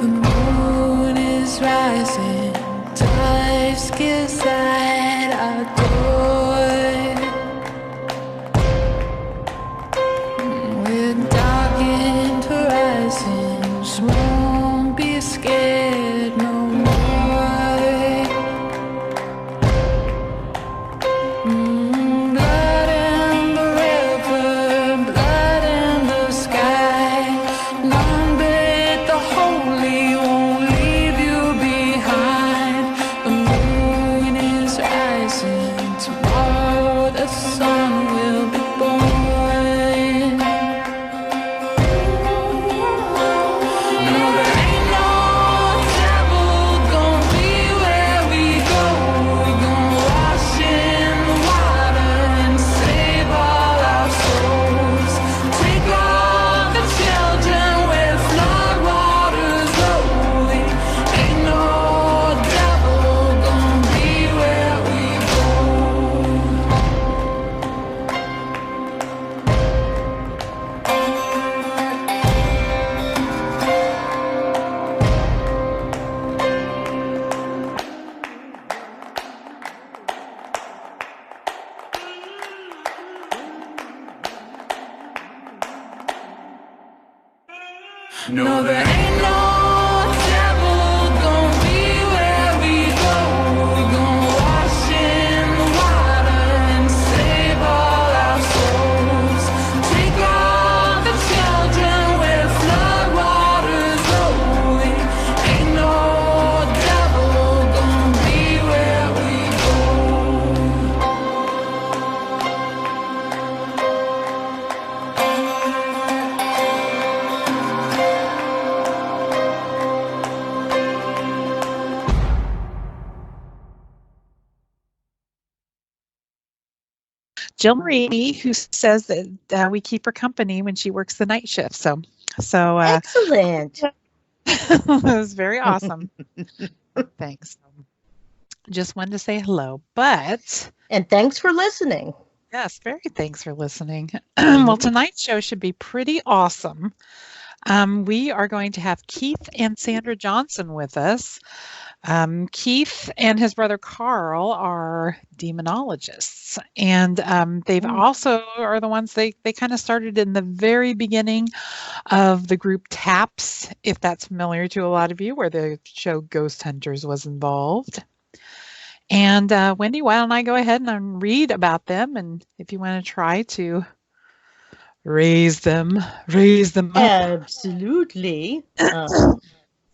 The moon is rising, dives inside our door. With darkened horizons, won't be scared no more. Blood in the river, blood in the sky. None but the holy won't leave you behind. The moon is rising, tomorrow the sun will be born. No, there ain't no devil gonna be where we go. We're gonna wash in the water and save all our souls. Take all the children where flood waters rolling. Ain't no devil gonna be where we go. No, there ain't no devil gonna be where we go. We're gonna wash in the water and save all our souls. Take all the children where flood waters rolling. Ain't no devil gonna be where we go. Jill Marie, who says that we keep her company when she works the night shift. So Excellent. it was very awesome. Thanks. Just wanted to say hello, but And thanks for listening. yes, very thanks for listening. Well, tonight's show should be pretty awesome. We are going to have Keith and Sandra Johnson with us. Keith and his brother Carl are demonologists, and they've also are the ones they kind of started in the very beginning of the group TAPS, if that's familiar to a lot of you, where the show Ghost Hunters was involved. And Wendy, why don't I go ahead and read about them, and if you want to try to raise them up. Absolutely.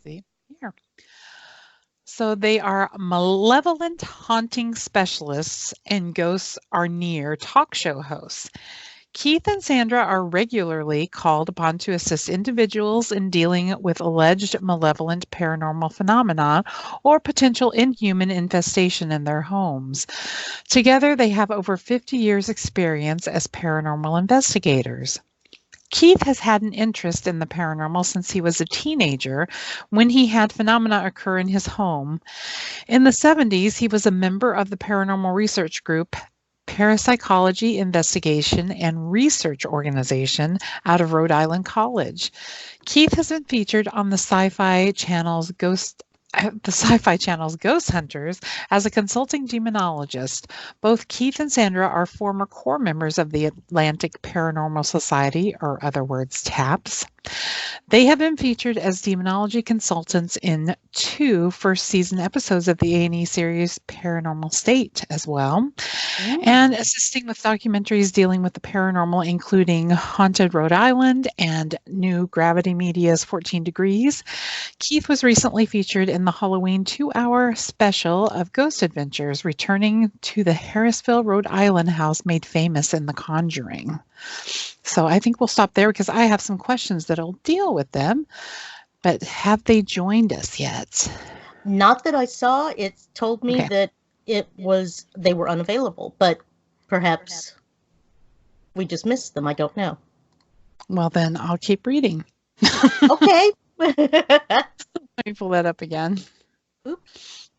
See here. So they are malevolent haunting specialists and Ghosts R N.E.A.R talk show hosts. Keith and Sandra are regularly called upon to assist individuals in dealing with alleged malevolent paranormal phenomena or potential inhuman infestation in their homes. Together, they have over 50 years' experience as paranormal investigators. Keith has had an interest in the paranormal since he was a teenager when he had phenomena occur in his home. In the 70s, he was a member of the paranormal research group Parapsychology Investigation and Research Organization out of Rhode Island College. Keith has been featured on the SyFy channel's Ghost Hunters as a consulting demonologist. Both Keith and Sandra are former core members of the Atlantic Paranormal Society, or other words, TAPS. They have been featured as demonology consultants in 2 first season episodes of the A&E series Paranormal State as well, and assisting with documentaries dealing with the paranormal, including Haunted Rhode Island and New Gravity Media's 14 Degrees. Keith was recently featured in the Halloween 2-hour special of Ghost Adventures, returning to the Harrisville, Rhode Island house made famous in The Conjuring. So I think we'll stop there because I have some questions that'll deal with them. But have they joined us yet? Not that I saw. It told me that they were unavailable, but perhaps we just missed them. I don't know. Well, then I'll keep reading. Okay. Let me pull that up again. Oops.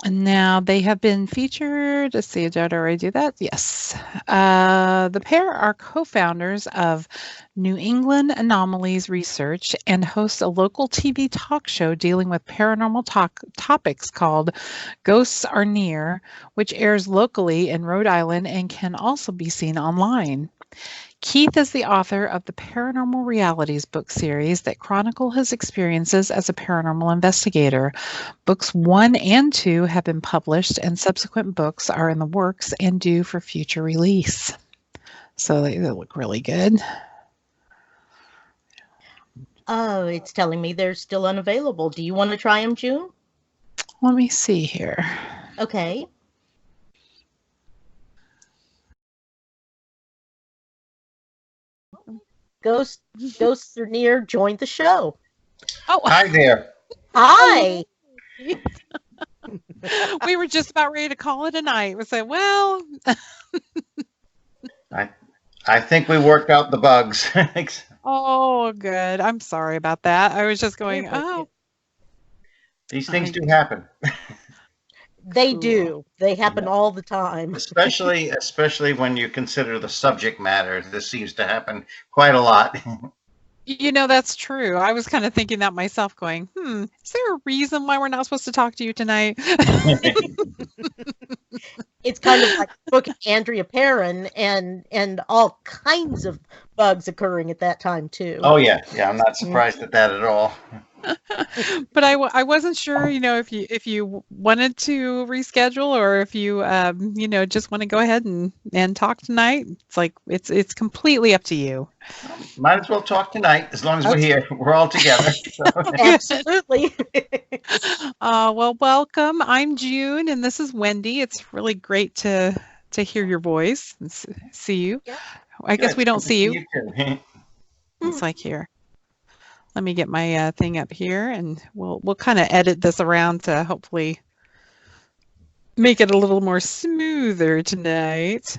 Now they have been featured. Let's see, did I already do that? Yes. The pair are co-founders of New England Anomalies Research and host a local TV talk show dealing with paranormal topics called Ghosts R N.E.A.R, which airs locally in Rhode Island and can also be seen online. Keith is the author of the Paranormal Realities book series that chronicle his experiences as a paranormal investigator. Books 1 and 2 have been published, and subsequent books are in the works and due for future release. So they look really good. Oh, it's telling me they're still unavailable. Do you want to try them, June? Let me see here. Okay. Ghosts R N.E.A.R joined the show. Oh, Hi there. Hi. we were just about ready to call it a night. We said, well, I think we worked out the bugs. oh, good. I'm sorry about that. I was just going, oh. These things do happen. They do. They happen all the time. Especially when you consider the subject matter. This seems to happen quite a lot. You know, that's true. I was kind of thinking that myself, going, is there a reason why we're not supposed to talk to you tonight? It's kind of like the book of Andrea Perrin and all kinds of bugs occurring at that time, too. Oh, yeah. Yeah, I'm not surprised at that at all. But I wasn't sure, if you wanted to reschedule or if you, just want to go ahead and talk tonight. It's like, it's completely up to you. Might as well talk tonight, as long as we're here. We're all together. So. Absolutely. Well, welcome. I'm June, and this is Wendy. It's really great to hear your voice and see you. Yeah. I guess we don't see you. It's like here. Let me get my thing up here, and we'll kind of edit this around to hopefully make it a little more smoother tonight.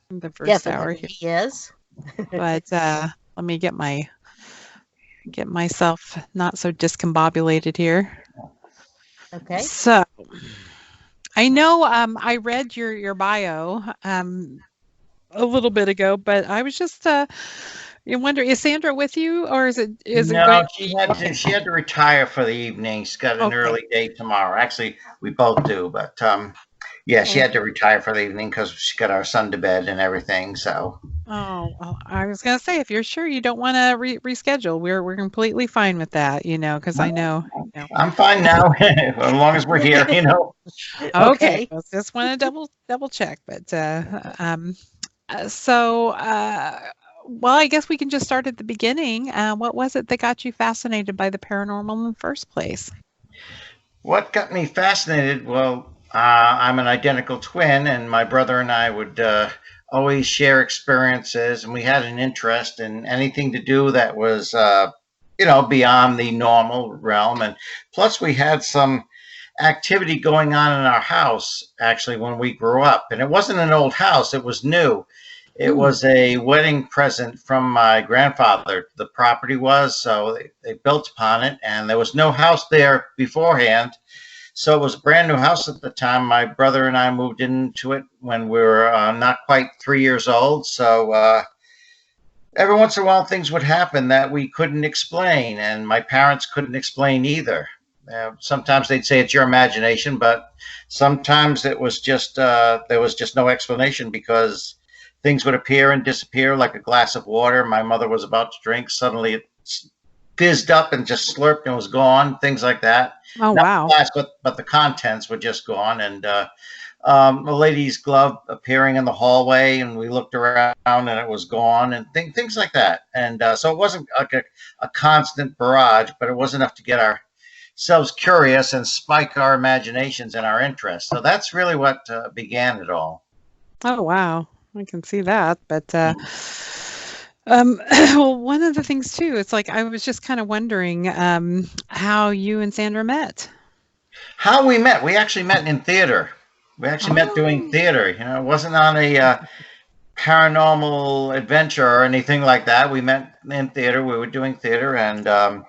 The first hour here. Yes. But let me get myself not so discombobulated here. Okay. So I know I read your bio a little bit ago, but I was just you wonder, is Sandra with you, or is it? No, she had to retire for the evening. She's got an early day tomorrow. Actually, we both do, but yeah, she had to retire for the evening because she got our son to bed and everything. So. Oh, well, I was gonna say, if you're sure you don't want to reschedule, we're completely fine with that, because I know. I'm fine now, as long as we're here, Okay, I just want to double check, but well, I guess we can just start at the beginning. What was it that got you fascinated by the paranormal in the first place? What got me fascinated? Well, I'm an identical twin, and my brother and I would always share experiences, and we had an interest in anything to do that was, beyond the normal realm. And plus, we had some activity going on in our house, actually, when we grew up. And it wasn't an old house, it was new. It was a wedding present from my grandfather. The property was, so they built upon it, and there was no house there beforehand. So it was a brand new house at the time. My brother and I moved into it when we were not quite 3 years old. So every once in a while, things would happen that we couldn't explain, and my parents couldn't explain either. Sometimes they'd say it's your imagination, but sometimes it was just there was just no explanation, because things would appear and disappear like a glass of water. My mother was about to drink. Suddenly it fizzed up and just slurped and was gone. Things like that. Oh, Not wow. the glass, but the contents were just gone. And a lady's glove appearing in the hallway, and we looked around and it was gone, and things like that. And so it wasn't like a constant barrage, but it was enough to get ourselves curious and spike our imaginations and our interests. So that's really what began it all. Oh, wow. I can see that, but well, one of the things too, it's like I was just kind of wondering how you and Sandra met. How we met? We actually met in theater. We actually met doing theater. It wasn't on a paranormal adventure or anything like that. We met in theater. We were doing theater, and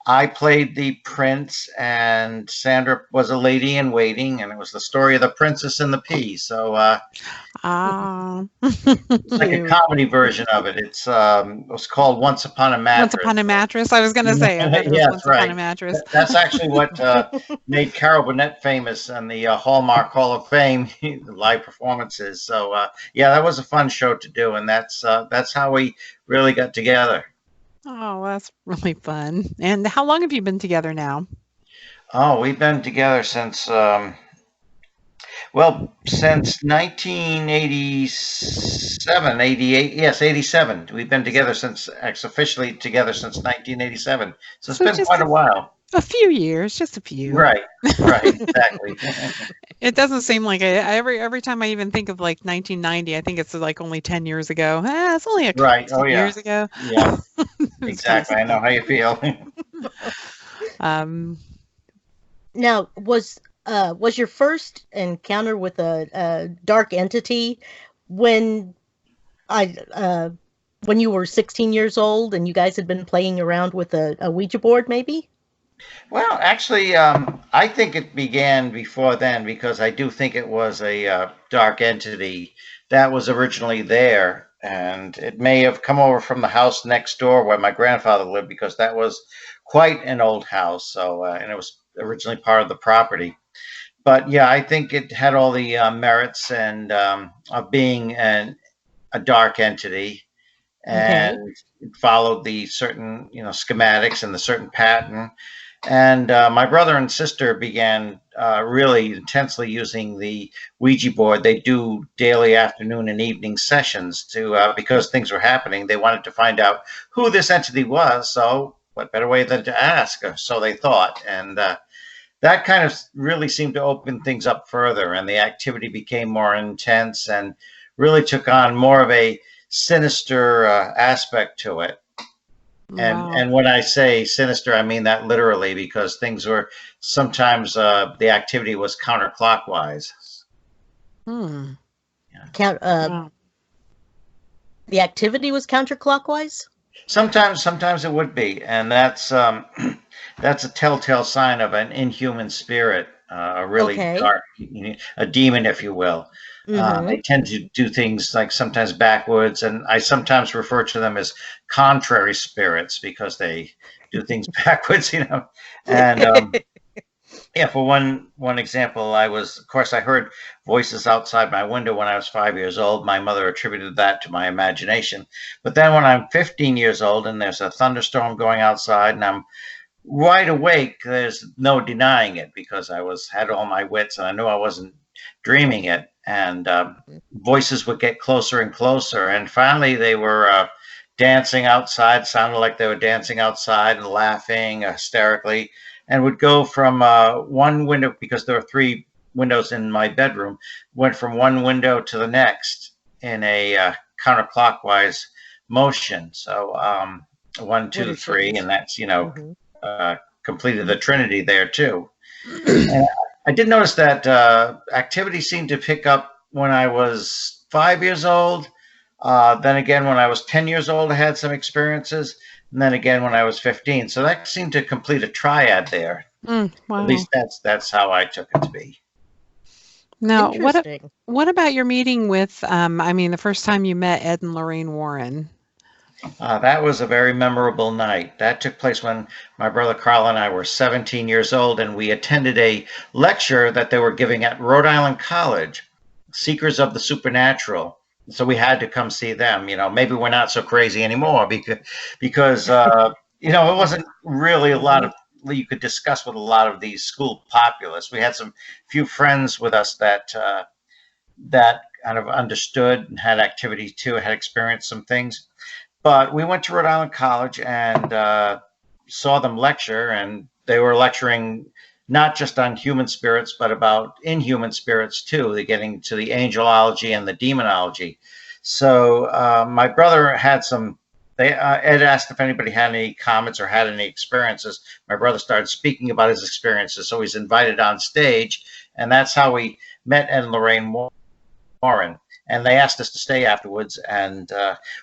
I played the prince, and Sandra was a lady in waiting, and it was the story of the princess and the pea. So it's like a Cute. comedy version of it. It was called Once Upon a Once Mattress. Upon a Mattress. I was going to say, I thought it was Yes, Once Upon a right. Mattress. That's actually what made Carol Burnett famous and the Hallmark Hall of Fame live performances. So yeah, that was a fun show to do, and that's how we really got together. Oh, that's really fun. And how long have you been together now? Oh, we've been together since well, since 1987, 88, yes, 87. We've been together since, officially together since 1987. So it's So been just quite a while. a few years, just a few. Right, right, exactly. It doesn't seem like it. Every time I even think of like 1990, I think it's like only 10 years ago. It's only a couple Right, oh yeah, years ago. yeah, It's kinda exactly. I know how you feel. Um, Now, was your first encounter with a dark entity when I when you were 16 years old and you guys had been playing around with a Ouija board, maybe? Well, actually, I think it began before then because I do think it was a dark entity that was originally there, and it may have come over from the house next door where my grandfather lived because that was quite an old house. So, and it was originally part of the property. But yeah, I think it had all the merits and of being a dark entity, Okay. and it followed the certain schematics and the certain pattern. And my brother and sister began really intensely using the Ouija board. They do daily afternoon and evening sessions to because things were happening. They wanted to find out who this entity was. So what better way than to ask? Or so they thought. And that kind of really seemed to open things up further, and the activity became more intense and really took on more of a sinister aspect to it. wow. And when I say sinister, I mean that literally because things were sometimes the activity was counterclockwise. Hmm. Count Wow. the activity was counterclockwise? Sometimes it would be, and that's that's a telltale sign of an inhuman spirit, a really Okay. dark, a demon, if you will. Mm-hmm. They tend to do things like sometimes backwards, and I sometimes refer to them as contrary spirits because they do things backwards, And yeah, for one example, of course, I heard voices outside my window when I was 5 years old. My mother attributed that to my imagination. But then when I'm 15 years old and there's a thunderstorm going outside and I'm wide awake, there's no denying it because had all my wits and I knew I wasn't dreaming it. And voices would get closer and closer. And finally, they were dancing outside, sounded like they were dancing outside and laughing hysterically, and would go from one window, because there were 3 windows in my bedroom, went from one window to the next in a counterclockwise motion. So 1, 2, 3, and that's, Mm-hmm. completed the Trinity there too. And I did notice that activity seemed to pick up when I was 5 years old. Then again, when I was 10 years old, I had some experiences. And then again, when I was 15. So that seemed to complete a triad there. Wow. At least that's how I took it to be. Now, Interesting. what about your meeting with, the first time you met Ed and Lorraine Warren? That was a very memorable night. That took place when my brother Carl and I were 17 years old, and we attended a lecture that they were giving at Rhode Island College, Seekers of the Supernatural. So we had to come see them. Maybe we're not so crazy anymore because it wasn't really a lot of you could discuss with a lot of these school populace. We had some few friends with us that kind of understood and had activities too, had experienced some things. But we went to Rhode Island College and saw them lecture, and they were lecturing not just on human spirits, but about inhuman spirits too. They're getting to the angelology and the demonology. So my brother had some, Ed asked if anybody had any comments or had any experiences. My brother started speaking about his experiences, so he's invited on stage, and that's how we met Ed and Lorraine Warren. And they asked us to stay afterwards. And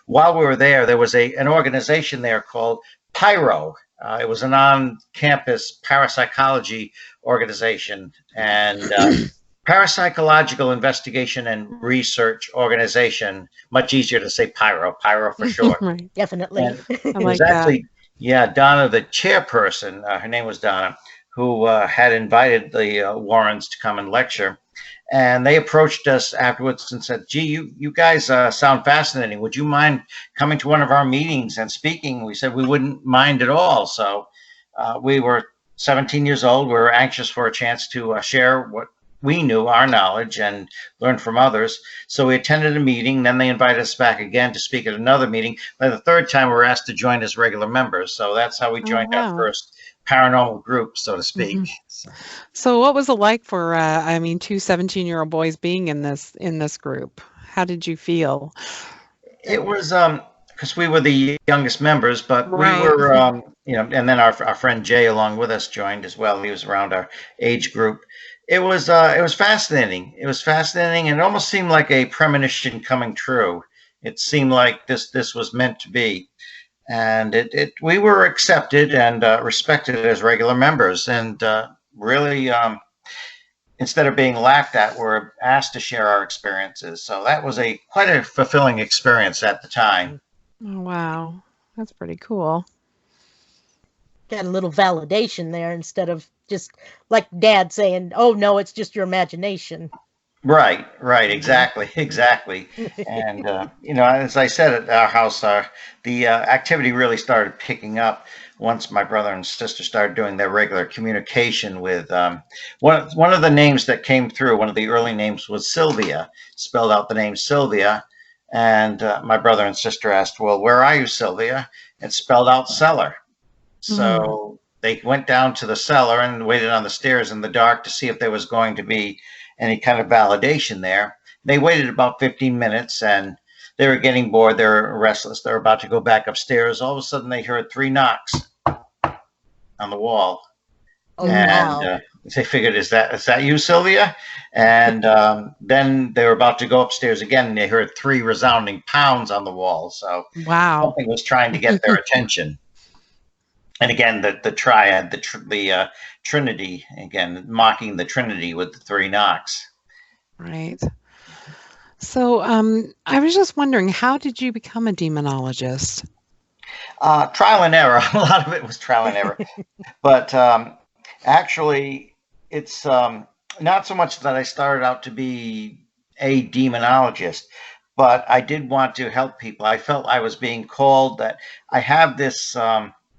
while we were there, there was an organization there called Pyro. It was an on-campus parapsychology organization and parapsychological investigation and research organization. Much easier to say pyro for short. Right. Definitely. And I it like was that. actually, yeah, Donna, the chairperson, her name was Donna, who had invited the Warrens to come and lecture. And they approached us afterwards and said, gee, you guys sound fascinating. Would you mind coming to one of our meetings and speaking? We said we wouldn't mind at all. So we were 17 years old. We were anxious for a chance to share what we knew, our knowledge, and learn from others. So we attended a meeting. Then they invited us back again to speak at another meeting. By the third time, we were asked to join as regular members. So that's how we joined our wow. first paranormal group, so to speak. Mhm. So what was it like for, I mean, two 17-year-old boys being in this group? How did you feel? It was because we were the youngest members, but we Right. were and then our friend Jay along with us joined as well. He was around our age group. It was fascinating. It was fascinating, and it almost seemed like a premonition coming true. It seemed like this was meant to be, and we were accepted and respected as regular members, and really. Instead of being laughed at, we're asked to share our experiences. So that was quite a fulfilling experience at the time. Oh, wow. That's pretty cool. Got a little validation there instead of just like Dad saying, "Oh no, it's just your imagination." Right, exactly. And as I said at our house, the activity really started picking up once my brother and sister started doing their regular communication with one of the names that came through. One of the early names was Sylvia, spelled out the name Sylvia, and my brother and sister asked, "Well, where are you, Sylvia?" It spelled out cellar. So they went down to the cellar and waited on the stairs in the dark to see if there was going to be any kind of validation there. They waited about 15 minutes and they were getting bored. They were restless. They were about to go back upstairs. All of a sudden, they heard 3 knocks on the wall. Oh, And wow. they figured, is that you, Sylvia? And then they were about to go upstairs again, and they heard 3 resounding pounds on the wall. So Wow. something was trying to get their attention. And again, the triad, the Trinity, again, mocking the Trinity with the 3 knocks. Right. So I was just wondering, how did you become a demonologist? Trial and error. A lot of it was trial and error. But actually, it's not so much that I started out to be a demonologist, but I did want to help people. I felt I was being called, that I have this,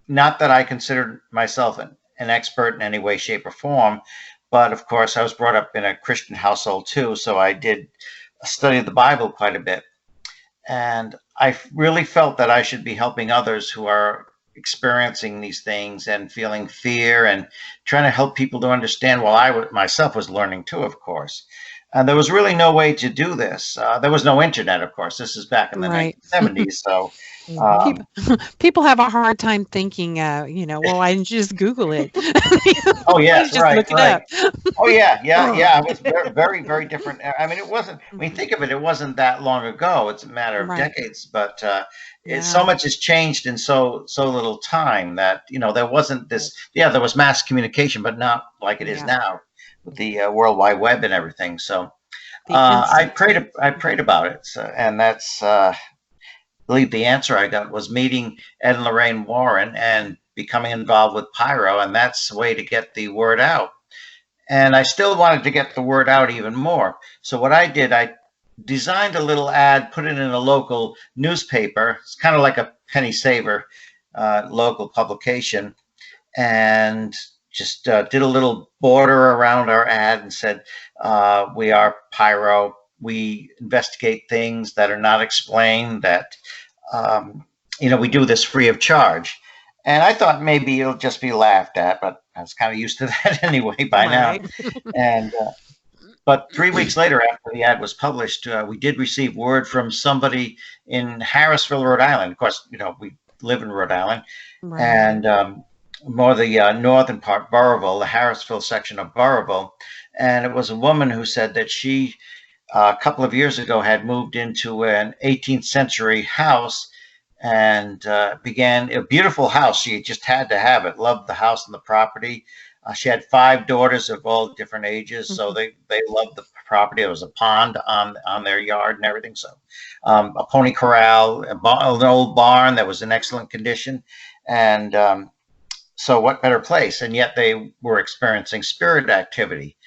not that I considered myself an expert in any way, shape, or form, but of course I was brought up in a Christian household too, so I did study the Bible quite a bit. And I really felt that I should be helping others who are experiencing these things and feeling fear, and trying to help people to understand, while I myself was learning too, of course. And there was really no way to do this. There was no internet, of course. This is back in the Right. 1970s. So People have a hard time thinking, well, I just Google it. oh yes, Just right, look it right. up. Oh yeah. It was very, very, very different. I mean, it wasn't. When you think of it, it wasn't that long ago. It's a matter of Right. decades. But Yeah. so much has changed in so little time that there wasn't this. Yeah, there was mass communication, but not like it is Yeah. now with the World Wide Web and everything. So The I prayed about it, and that's. I believe the answer I got was meeting Ed and Lorraine Warren and becoming involved with Pyro, and that's the way to get the word out. And I still wanted to get the word out even more. So what I did, I designed a little ad, put it in a local newspaper. It's kind of like a penny saver, local publication, and just did a little border around our ad and said, we are Pyro. We investigate things that are not explained, that, we do this free of charge. And I thought maybe it'll just be laughed at, but I was kind of used to that anyway by now. And but 3 weeks later, after the ad was published, we did receive word from somebody in Harrisville, Rhode Island. Of course, we live in Rhode Island, Right. and more the northern part, Burrillville, the Harrisville section of Burrillville. And it was a woman who said that she, a couple of years ago, had moved into an 18th century house, and began a beautiful house. She just had to have it. Loved the house and the property. She had 5 daughters of all different ages, so they loved the property. There was a pond on their yard and everything. So a pony corral, an old barn that was in excellent condition, and so what better place? And yet they were experiencing spirit activity.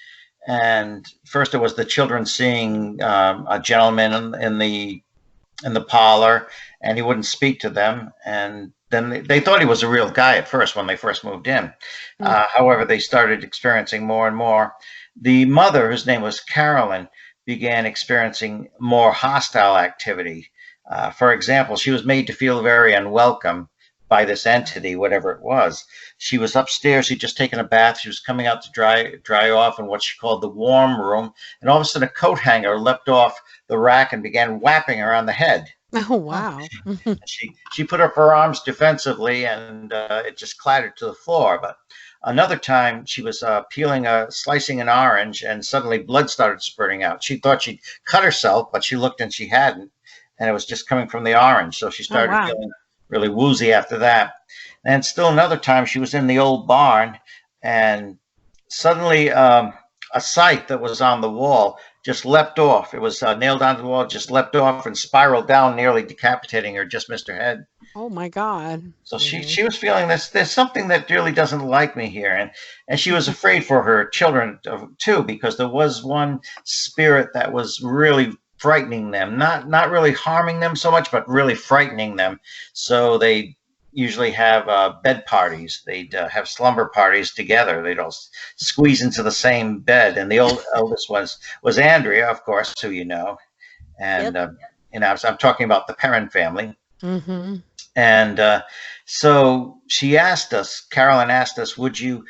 And first it was the children seeing a gentleman in the parlor, and he wouldn't speak to them. And then they thought he was a real guy at first when they first moved in. However, they started experiencing more and more. The mother, whose name was Carolyn, began experiencing more hostile activity. For example, she was made to feel very unwelcome by this entity, whatever it was. She was upstairs. She'd just taken a bath. She was coming out to dry off in what she called the warm room. And all of a sudden, a coat hanger leapt off the rack and began whapping her on the head. Oh, wow. She put up her arms defensively, and it just clattered to the floor. But another time, she was slicing an orange, and suddenly blood started spurting out. She thought she'd cut herself, but she looked and she hadn't, and it was just coming from the orange. So she started feeling really woozy after that. And still another time, she was in the old barn, and suddenly a scythe that was on the wall just leapt off. It was nailed onto the wall, just leapt off and spiraled down, nearly decapitating her, just missed her head. Oh my God. So she was feeling this. There's something that really doesn't like me here, and she was afraid for her children too, because there was one spirit that was really frightening them, not really harming them so much, but really frightening them. So they usually have bed parties. They'd have slumber parties together. They'd all squeeze into the same bed. And the eldest was Andrea, of course, who you know. And I'm talking about the Perrin family. Mm-hmm. And so Carolyn asked us, would you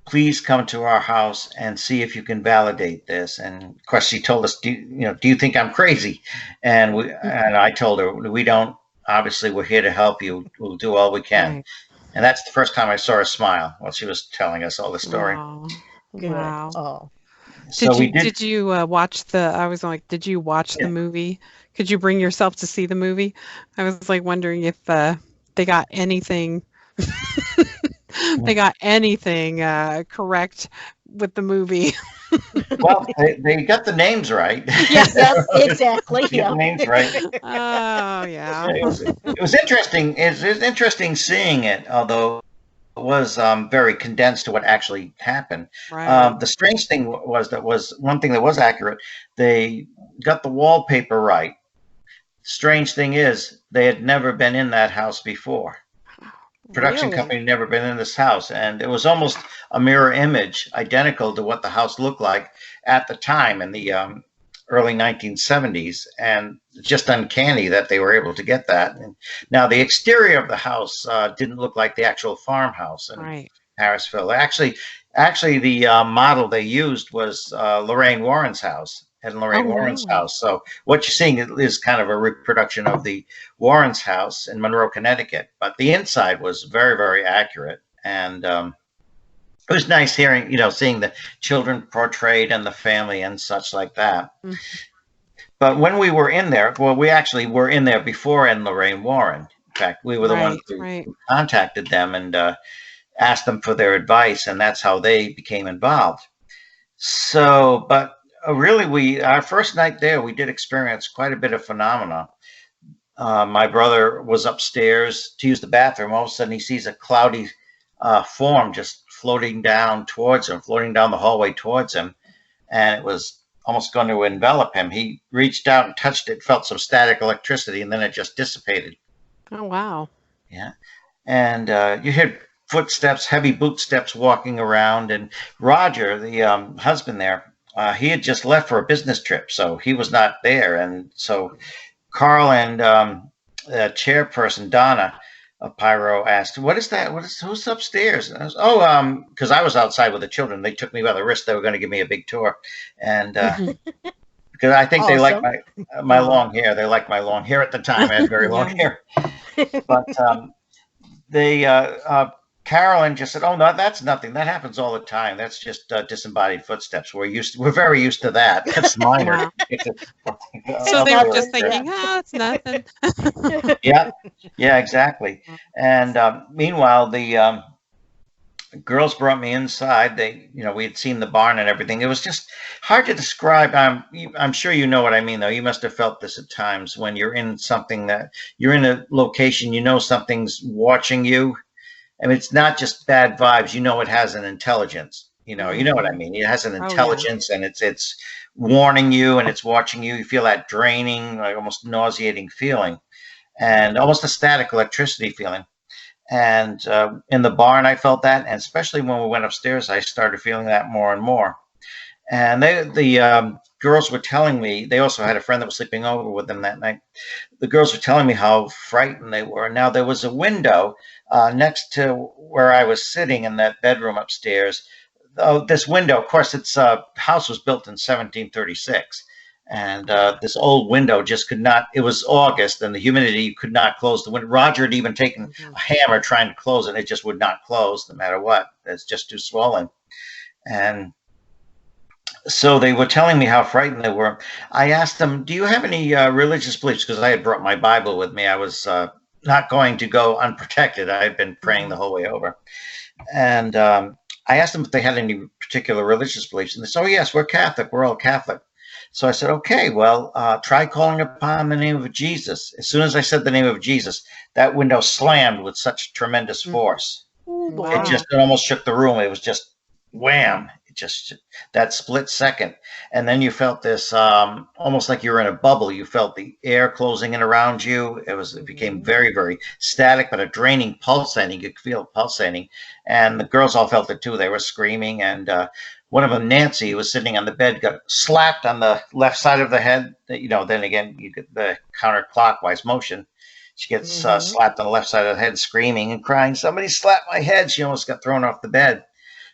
please come to our house and see if you can validate this? And of course, she told us, do you think I'm crazy? And I told her, we don't. Obviously, we're here to help you. We'll do all we can. Right. And that's the first time I saw her smile while she was telling us all the story. Wow. Oh. So did you watch did you watch the movie? Could you bring yourself to see the movie? I was like wondering if they got anything correct with the movie. Well, they got the names right. Yes, exactly. The names right. Oh, yeah. It was interesting. It was interesting seeing it, although it was very condensed to what actually happened. Right. The strange thing was one thing that was accurate. They got the wallpaper right. Strange thing is, they had never been in that house before. Production company never been in this house, and it was almost a mirror image, identical to what the house looked like at the time in the early 1970s, and just uncanny that they were able to get that. And now the exterior of the house didn't look like the actual farmhouse in Harrisville. Actually, the model they used was Lorraine Warren's house. And Lorraine Warren's house. So what you're seeing is kind of a reproduction of the Warren's house in Monroe, Connecticut. But the inside was very, very accurate. And it was nice seeing the children portrayed and the family and such like that. Mm-hmm. But when we were in there, we actually were in there before Ed and Lorraine Warren. In fact, we were the ones who contacted them and asked them for their advice. And that's how they became involved. So, but really, our first night there, we did experience quite a bit of phenomena. My brother was upstairs to use the bathroom. All of a sudden, he sees a cloudy form just floating down towards him, floating down the hallway towards him, and it was almost going to envelop him. He reached out and touched it, felt some static electricity, and then it just dissipated. Oh, wow. Yeah. And you hear footsteps, heavy boot steps walking around, and Roger, the husband there, he had just left for a business trip, so he was not there. And so Carl and the chairperson, Donna of Pyro, asked, what is that? Who's upstairs? And I was, because I was outside with the children. They took me by the wrist. They were going to give me a big tour. And because I think they like my long hair. They liked my long hair at the time. I had very long hair. But they Carolyn just said, "Oh no, that's nothing. That happens all the time. That's just disembodied footsteps. We're very used to that. That's minor." Wow. It's So they were nothing, just yeah. thinking, oh, it's nothing. yeah, yeah, exactly. And meanwhile, the girls brought me inside. We had seen the barn and everything. It was just hard to describe. I'm sure you know what I mean, though. You must have felt this at times when you're in something that you're in a location, something's watching you. I mean, it's not just bad vibes. It has an intelligence. You know what I mean. It has an Oh, yeah. intelligence, and it's warning you, and it's watching you. You feel that draining, like almost nauseating feeling, and almost a static electricity feeling. And in the barn, I felt that, and especially when we went upstairs, I started feeling that more and more. And the girls were telling me, they also had a friend that was sleeping over with them that night. The girls were telling me how frightened they were. Now, there was a window next to where I was sitting in that bedroom upstairs. This window, of course, its house was built in 1736. And this old window just could not, it was August and the humidity could not close the window. Roger had even taken a hammer trying to close it. It just would not close no matter what. It's just too swollen. And so they were telling me how frightened they were. I asked them, "Do you have any religious beliefs?" Because I had brought my Bible with me. I was not going to go unprotected. I had been praying the whole way over. And I asked them if they had any particular religious beliefs. And they said, "Oh, yes, we're Catholic. We're all Catholic." So I said, "Okay, well, try calling upon the name of Jesus." As soon as I said the name of Jesus, that window slammed with such tremendous force. Wow. It almost shook the room. It was just wham. Just that split second. And then you felt this almost like you were in a bubble. You felt the air closing in around you. It became very, very static, but a draining pulsating. You could feel it pulsating. And the girls all felt it too. They were screaming. And one of them, Nancy, who was sitting on the bed, got slapped on the left side of the head. Then again, you get the counterclockwise motion. She gets slapped on the left side of the head, screaming and crying, "Somebody slapped my head." She almost got thrown off the bed.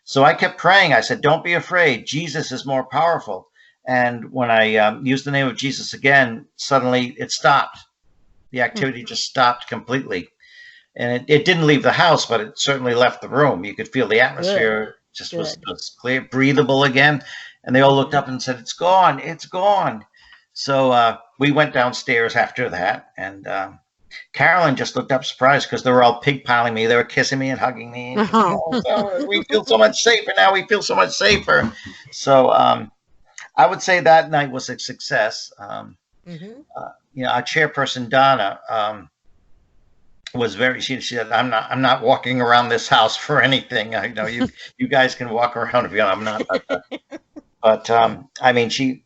So I kept praying. I said, "Don't be afraid. Jesus is more powerful." And when I used the name of Jesus again, suddenly it stopped. The activity just stopped completely. And it didn't leave the house, but it certainly left the room. You could feel the atmosphere was clear, breathable again. And they all looked up and said, "It's gone. It's gone." So we went downstairs after that. And Carolyn just looked up surprised because they were all pigpiling me. They were kissing me and hugging me. We feel so much safer now. We feel so much safer. So I would say that night was a success. Our chairperson Donna was very. She said, "I'm not walking around this house for anything. You guys can walk around if you want. I'm not."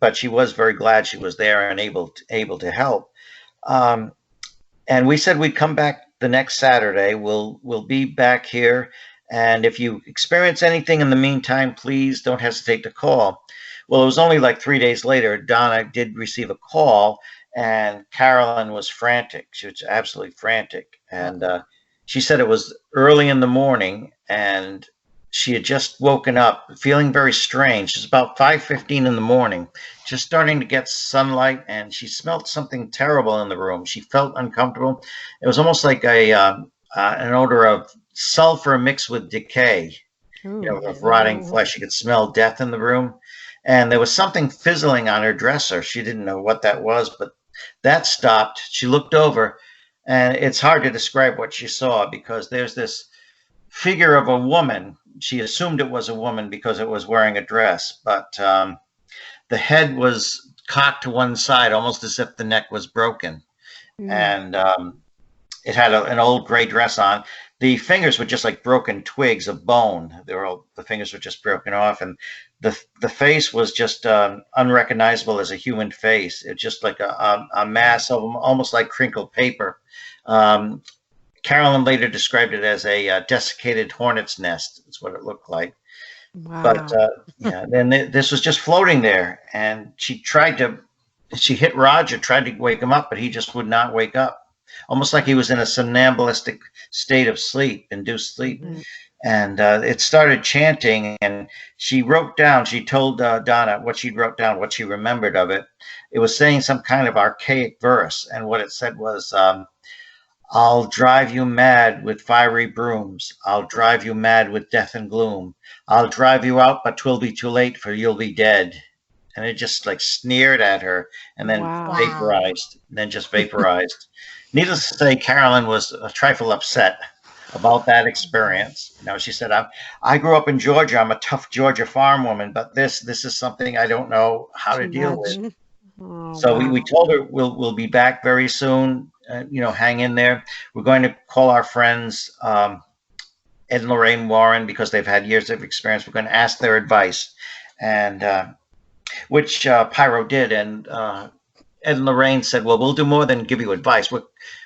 But she was very glad she was there and able to help. And we said we'd come back the next Saturday. We'll be back here. And if you experience anything in the meantime, please don't hesitate to call. Well, it was only like 3 days later, Donna did receive a call, and Carolyn was frantic. She was absolutely frantic. And she said it was early in the morning, and she had just woken up feeling very strange. It was about 5:15 in the morning, just starting to get sunlight, and she smelled something terrible in the room. She felt uncomfortable. It was almost like an odor of sulfur mixed with decay, of rotting flesh. You could smell death in the room. And there was something fizzling on her dresser. She didn't know what that was, but that stopped. She looked over, and it's hard to describe what she saw because there's this figure of a woman. She assumed it was a woman because it was wearing a dress, but the head was cocked to one side, almost as if the neck was broken. And it had an old gray dress on. The fingers were just like broken twigs of bone. The fingers were just broken off, and the face was just unrecognizable as a human face. It's just like a mass of almost like crinkled paper. Carolyn later described it as a desiccated hornet's nest. That's what it looked like. Wow. But then this was just floating there, and she hit Roger, tried to wake him up, but he just would not wake up. Almost like he was in a somnambulistic state of sleep, induced sleep. And it started chanting, and she wrote down, she told Donna what she wrote down, what she remembered of it. It was saying some kind of archaic verse, and what it said was, I'll drive you mad with fiery brooms. I'll drive you mad with death and gloom. I'll drive you out, but 'twill be too late, for you'll be dead. And it just like sneered at her and then Wow. vaporized, and then just vaporized. Needless to say, Carolyn was a trifle upset about that experience. You know, she said, I grew up in Georgia. I'm a tough Georgia farm woman, but this is something I don't know how to Too deal much. with. Oh, So we wow. told her we'll be back very soon. You know, hang in there. We're going to call our friends Ed and Lorraine Warren because they've had years of experience. We're going to ask their advice, and which Pyro did. And Ed and Lorraine said, "Well, we'll do more than give you advice.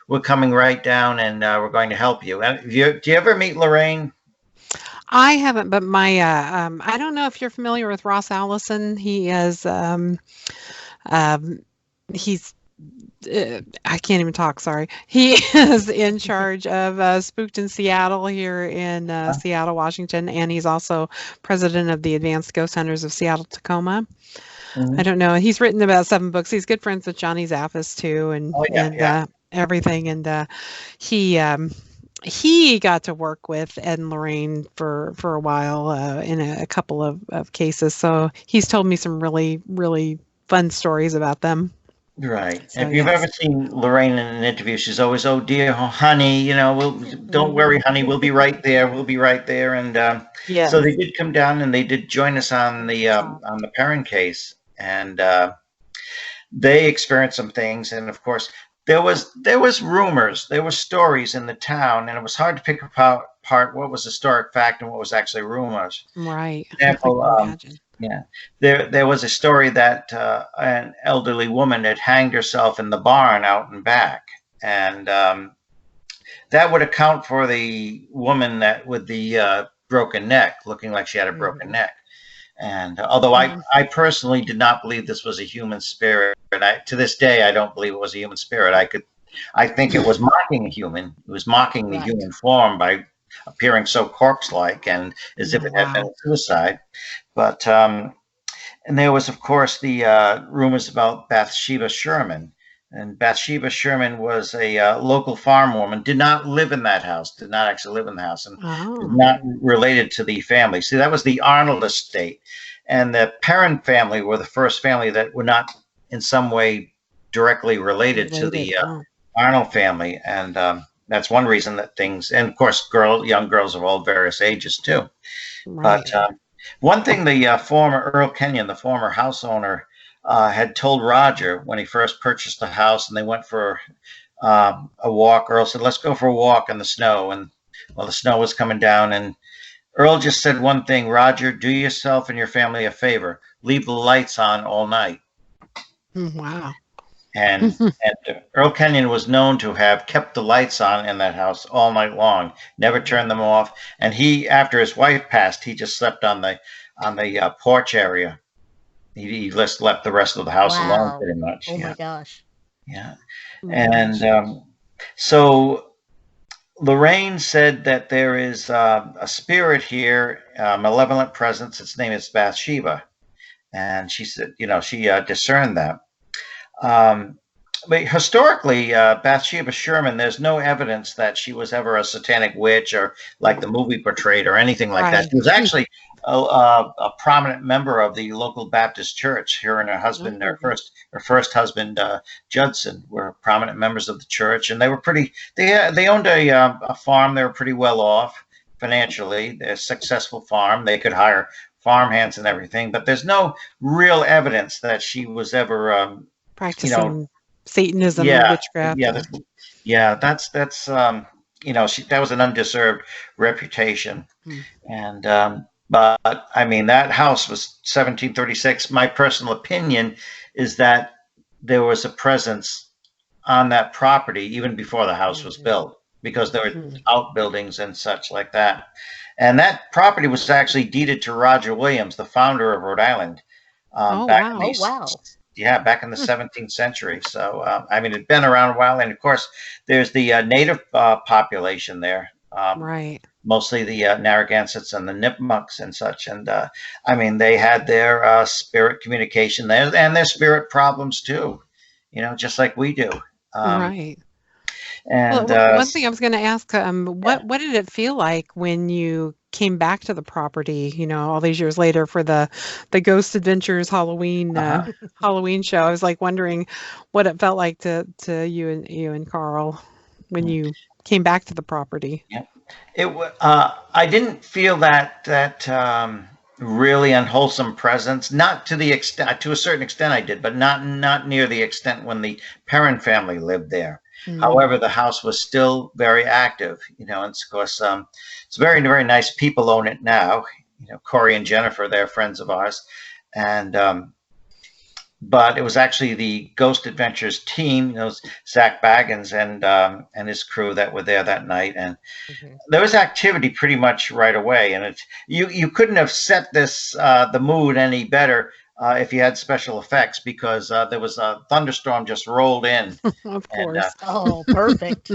We're coming right down, and we're going to help you." Do you ever meet Lorraine? I haven't, but my I don't know if you're familiar with Ross Allison. He is he's I can't even talk. Sorry. He is in charge of Spooked in Seattle here in Seattle, Washington, and he's also president of the Advanced Ghost Hunters of Seattle, Tacoma. I don't know. He's written about 7 books. He's good friends with Johnny Zaffis too, and Oh, yeah. everything. And he got to work with Ed and Lorraine for a while in a couple of cases. So he's told me some really, really fun stories about them. Right. So, If you've yes. ever seen Lorraine in an interview, she's always, "Oh dear, oh, honey, you know, don't worry, honey, we'll be right there. We'll be right there." And Yeah. so they did come down and they did join us on the Perrin case, and they experienced some things. And of course, there was rumors, there were stories in the town, and it was hard to pick apart what was historic fact and what was actually rumors. Right. For example, I can imagine. yeah, there was a story that an elderly woman had hanged herself in the barn out and back, and that would account for the woman that with the broken neck, looking like she had a broken neck. And although I personally did not believe this was a human spirit, to this day I don't believe it was a human spirit. I think it was mocking a human. It was mocking the human form by appearing so corpse-like and as if it had been a suicide. But and there was, of course, the rumors about Bathsheba Sherman. And Bathsheba Sherman was a local farm woman, did not live in that house, did not actually live in the house, and not related to the family. See, that was the Arnold estate. And the Perrin family were the first family that were not in some way directly related to the Arnold family. And that's one reason that things, and of course, young girls of all various ages too. Right. But one thing the former Earl Kenyon, the former house owner, had told Roger when he first purchased the house, and they went for a walk. Earl said, "Let's go for a walk in the snow." And well, the snow was coming down, and Earl just said one thing: "Roger, do yourself and your family a favor. Leave the lights on all night." Wow. And Earl Kenyon was known to have kept the lights on in that house all night long, never turned them off. And he, after his wife passed, he just slept on the porch area. He just left the rest of the house alone, pretty much. Oh my gosh. Yeah. And so Lorraine said that there is a spirit here, a malevolent presence. Its name is Bathsheba. And she said, you know, she discerned that. But historically, Bathsheba Sherman, there's no evidence that she was ever a satanic witch or like the movie portrayed or anything like that. She was actually a prominent member of the local Baptist church. Her and her husband, her first husband, Judson, were prominent members of the church, and they were pretty. They owned a farm. They were pretty well off financially. They're a successful farm. They could hire farmhands and everything, but there's no real evidence that she was ever practicing Satanism and witchcraft. That's you know, that was an undeserved reputation. And but I mean, that house was 1736. My personal opinion is that there was a presence on that property even before the house was built, because there were outbuildings and such like that. And that property was actually deeded to Roger Williams, the founder of Rhode Island. Back in the 17th century. So, I mean, it'd been around a while. And of course, there's the native population there. Mostly the Narragansetts and the Nipmucks and such. And I mean, they had their spirit communication there and their spirit problems too, you know, just like we do. Well, And one thing I was going to ask, what did it feel like when you came back to the property, all these years later for the Ghost Adventures Halloween Halloween show? I was like wondering what it felt like to you and Carl when you came back to the property. yeah, I didn't feel that really unwholesome presence. Not to the extent, to a certain extent, I did, but not near the extent when the Perrin family lived there. However, the house was still very active, and of course, it's very, very nice people own it now. Corey and Jennifer, they're friends of ours, and but it was actually the Ghost Adventures team, Zach Baggins and his crew that were there that night, and there was activity pretty much right away. And you couldn't have set this the mood any better if you had special effects, because there was a thunderstorm just rolled in. Of And course. Oh, perfect.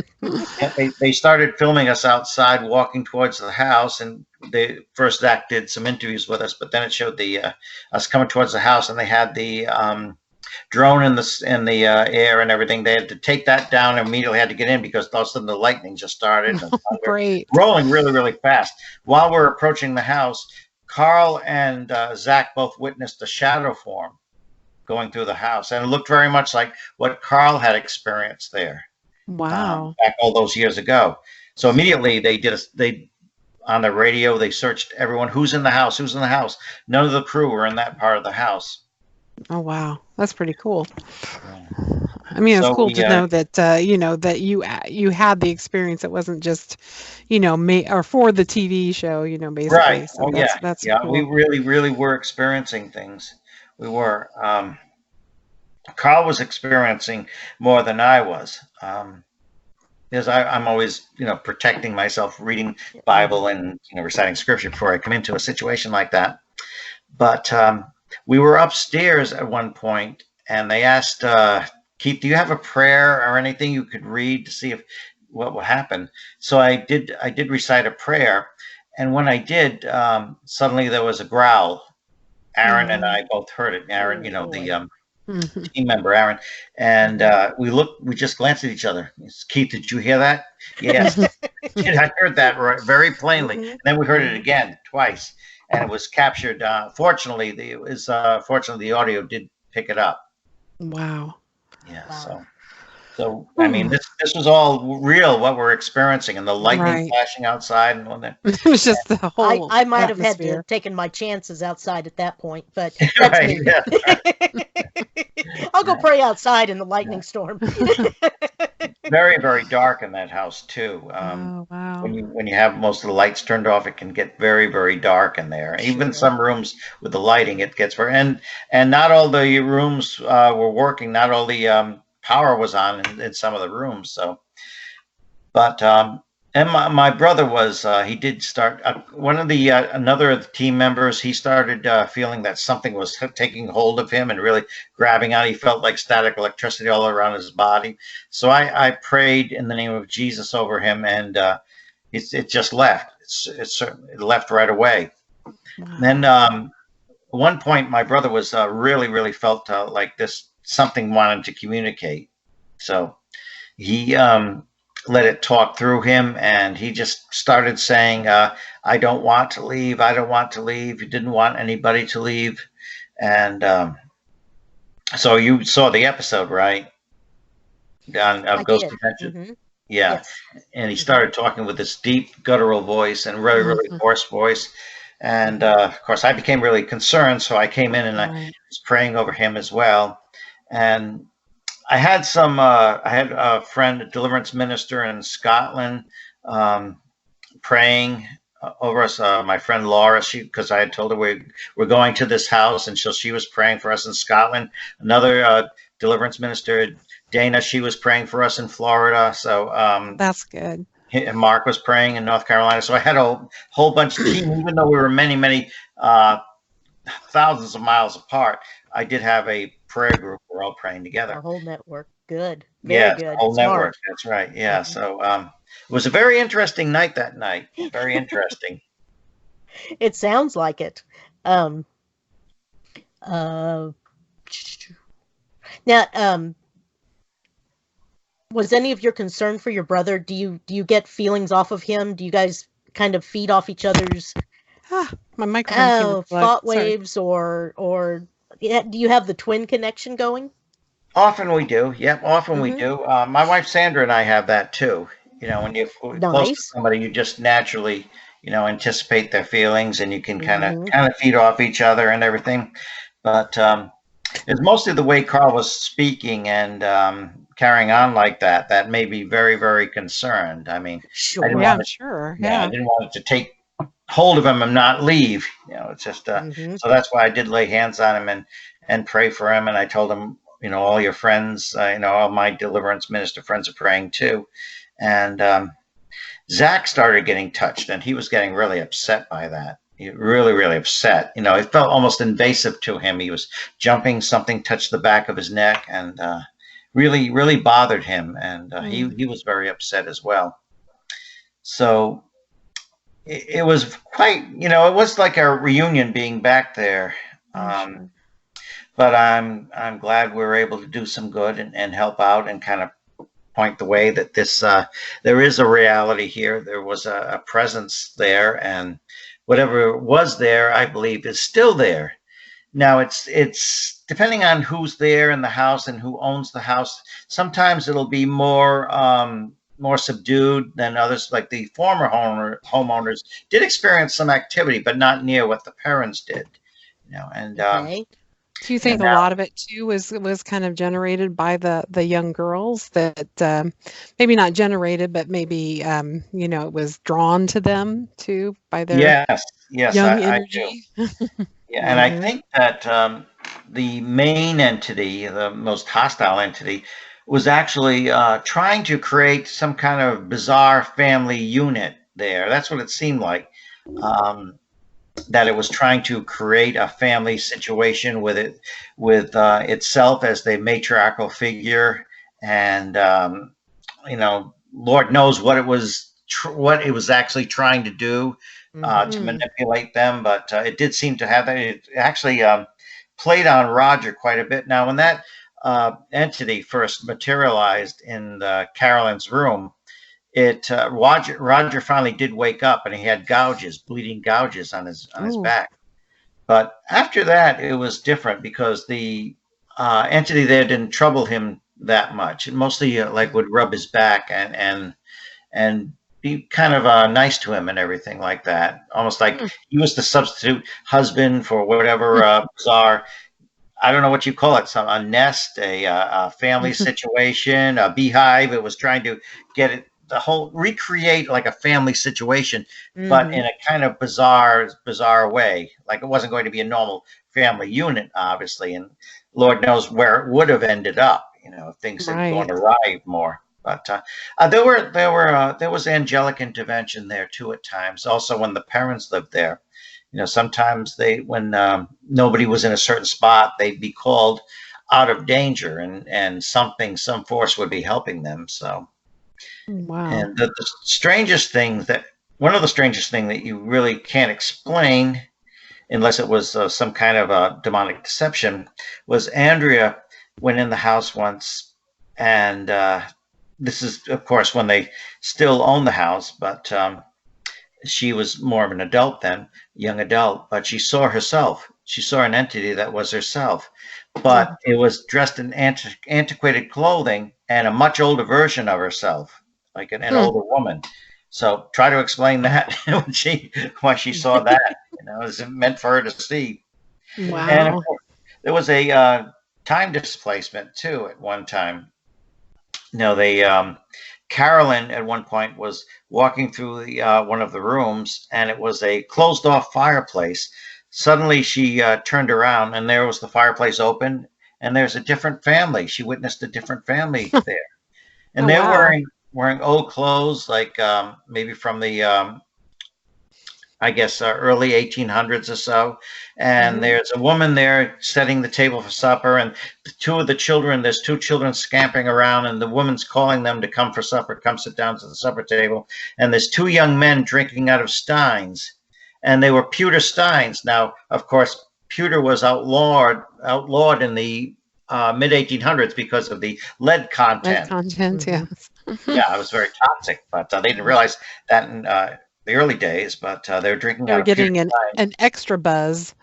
they started filming us outside walking towards the house, and the first Zach did some interviews with us, but then it showed the us coming towards the house, and they had the drone in the air and everything. They had to take that down and immediately had to get in, because all of a sudden the lightning just started and thunder Great. rolling really, really fast. While we're approaching the house, Carl and Zach both witnessed a shadow form going through the house, and it looked very much like what Carl had experienced there. Wow. Back all those years ago. So immediately they on the radio, they searched everyone, who's in the house, who's in the house. None of the crew were in that part of the house. Oh, wow. That's pretty cool. I mean, it's So cool we, to know that that you had the experience. It wasn't just or for the TV show, basically. Right. So that's yeah. cool. We really, really were experiencing things. We were. Carl was experiencing more than I was, because I'm always, protecting myself, reading Bible and reciting scripture before I come into a situation like that. But we were upstairs at one point, and they asked Keith, "Do you have a prayer or anything you could read to see if what will happen?" So I did recite a prayer, and when I did, suddenly there was a growl. Aaron and I both heard it. Aaron, the team member Aaron, and we just glanced at each other. Keith, did you hear that? Yes. I heard that very plainly. And then we heard it again twice, and it was captured. Fortunately, the audio did pick it up. Wow. Yeah. So I mean, this was all real, what we're experiencing, and the lightning flashing outside and all that. It was just the whole I might have had to atmosphere. have taken my chances outside at that point, but that's Right, me. yeah. I'll go pray outside in the lightning storm. Very, very dark in that house too. Oh, wow. When you have most of the lights turned off, it can get very, very dark in there. Even some rooms with the lighting, it gets very, and not all the rooms were working. Not all the power was on in some of the rooms. So, but and my brother was he did start one of the another of the team members. He started feeling that something was taking hold of him and really grabbing out. He felt like static electricity all around his body. So I prayed in the name of Jesus over him, and it just left. It left right away. Wow. Then at one point, my brother was really felt like something wanted to communicate. So he let it talk through him, and he just started saying, "I don't want to leave. I don't want to leave." He didn't want anybody to leave. And so you saw the episode, right? Of Ghost Adventures. Yeah. Yes. And he started talking with this deep guttural voice and really hoarse voice. And of course, I became really concerned, so I came in and I was praying over him as well. And I had a friend, a deliverance minister in Scotland, praying over us. My friend Laura, because I had told her we're going to this house, and so she was praying for us in Scotland. Another deliverance minister, Dana, she was praying for us in Florida. So That's good. and Mark was praying in North Carolina. So I had a whole bunch of team, even though we were many thousands of miles apart. I did have a prayer group. We're all praying together. A whole network. Good. Very good. The whole Smart. network. That's right. Yeah. So it was a very interesting night that night. Very interesting. It sounds like it. Now, was any of your concern for your brother? Do you get feelings off of him? Do you guys kind of feed off each other's My microphone came unplugged. thought Sorry. waves, or yeah, do you have the twin connection going? Often we do. Yep, often we Mhm. do. My wife Sandra and I have that too. You know, when you're close to Nice. somebody, you just naturally, anticipate their feelings, and you can kind Mhm. of feed off each other and everything. But it's mostly the way Carl was speaking and carrying on like that that made me very, very concerned. I mean, I didn't Sure. Yeah, want I'm it. sure. Yeah, I Yeah. didn't want it to take hold of him and not leave. It's just Mhm. so that's why I did lay hands on him and pray for him. And I told him, all your friends, all my deliverance minister friends are praying too. And Zach started getting touched, and he was getting really upset by that. He really, really upset. It felt almost invasive to him. He was jumping, something touched the back of his neck, and really, really bothered him. And he was very upset as well. So it was quite, it was like a reunion being back there. I'm sure. But I'm glad we were able to do some good and help out and kind of point the way that this there is a reality here. There was a presence there, and whatever was there, I believe, is still there. Now it's depending on who's there in the house and who owns the house. Sometimes it'll be more subdued than others. Like the former homeowners did experience some activity, but not near what the parents did. And Okay. Do you think and a now, lot of it too was kind of generated by the young girls that maybe not generated, but maybe it was drawn to them too by their yes, young I do. energy? Yeah, and I Mhm. think that the main entity, the most hostile entity, was actually trying to create some kind of bizarre family unit there. That's what it seemed like. Um, that it was trying to create a family situation with itself as the matriarchal figure, and Lord knows what it was actually trying to do to Mhm. manipulate them, but it did seem to have that. It actually played on Roger quite a bit. Now, when that entity first materialized in Carolyn's room, Roger finally did wake up, and he had bleeding gouges on his Ooh. back. But after that, it was different because the entity there didn't trouble him that much. It mostly like would rub his back and be kind of nice to him and everything like that. Almost like Hmm. he was the substitute husband for whatever bizarre, I don't know what you call it, a nest, a family situation, a beehive. It was trying to get it recreate like a family situation, but in Mhm. a kind of bizarre way. Like it wasn't going to be a normal family unit, obviously, and Lord knows where it would have ended up, if things had gone Right. awry more. But there was angelic intervention there too at times. Also, when the parents lived there, sometimes when nobody was in a certain spot, they'd be called out of danger, and some force would be helping them. So, Wow. and the strangest thing one of the strangest thing that you really can't explain unless it was some kind of a demonic deception was Andrea went in the house once, and this is of course when they still own the house, but she was more of an adult then, young adult, but she saw herself. She saw an entity that was herself, but Mhm. it was dressed in antiquated clothing and a much older version of herself, like an Hmm. older woman. So try to explain that why she saw that. It was meant for her to see. And of Mhm. Wow. course, there was a time displacement too at one time. They Carolyn at one point was walking through one of the rooms, and it was a closed-off fireplace. Suddenly, she turned around, and there was the fireplace open, and there's a different family. She witnessed a different family there, and Oh, they're wow. wearing old clothes, like maybe from the I guess early 1800s or so. And Mhm. there's a woman there setting the table for supper, and there's two children scampering around, and the woman's calling them to come for supper, come sit down to the supper table. And there's two young men drinking out of steins, and they were pewter steins. Now, of course, pewter was outlawed in the mid 1800s because of the lead content. Yes. Yeah, it was very toxic, but they didn't realize that in the early days. But they were drinking They're out of pure getting an extra buzz.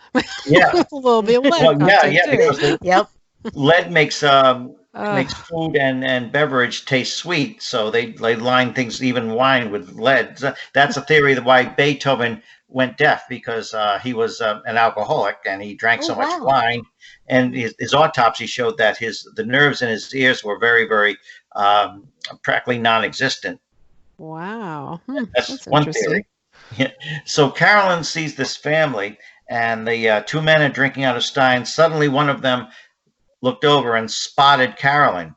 Yeah. With a little bit of lead Well, yeah, content, yeah, too. because the Yep. lead makes Ugh. food and beverage taste sweet, so they line things, even wine, with lead. So that's a theory that why Beethoven went deaf, because he was an alcoholic and he drank Oh, so much wow. wine, and his autopsy showed that the nerves in his ears were very, very practically non-existent. Wow. That's one interesting. theory. So Carolyn sees this family, and the two men are drinking out of steins. Suddenly, one of them looked over and spotted Carolyn,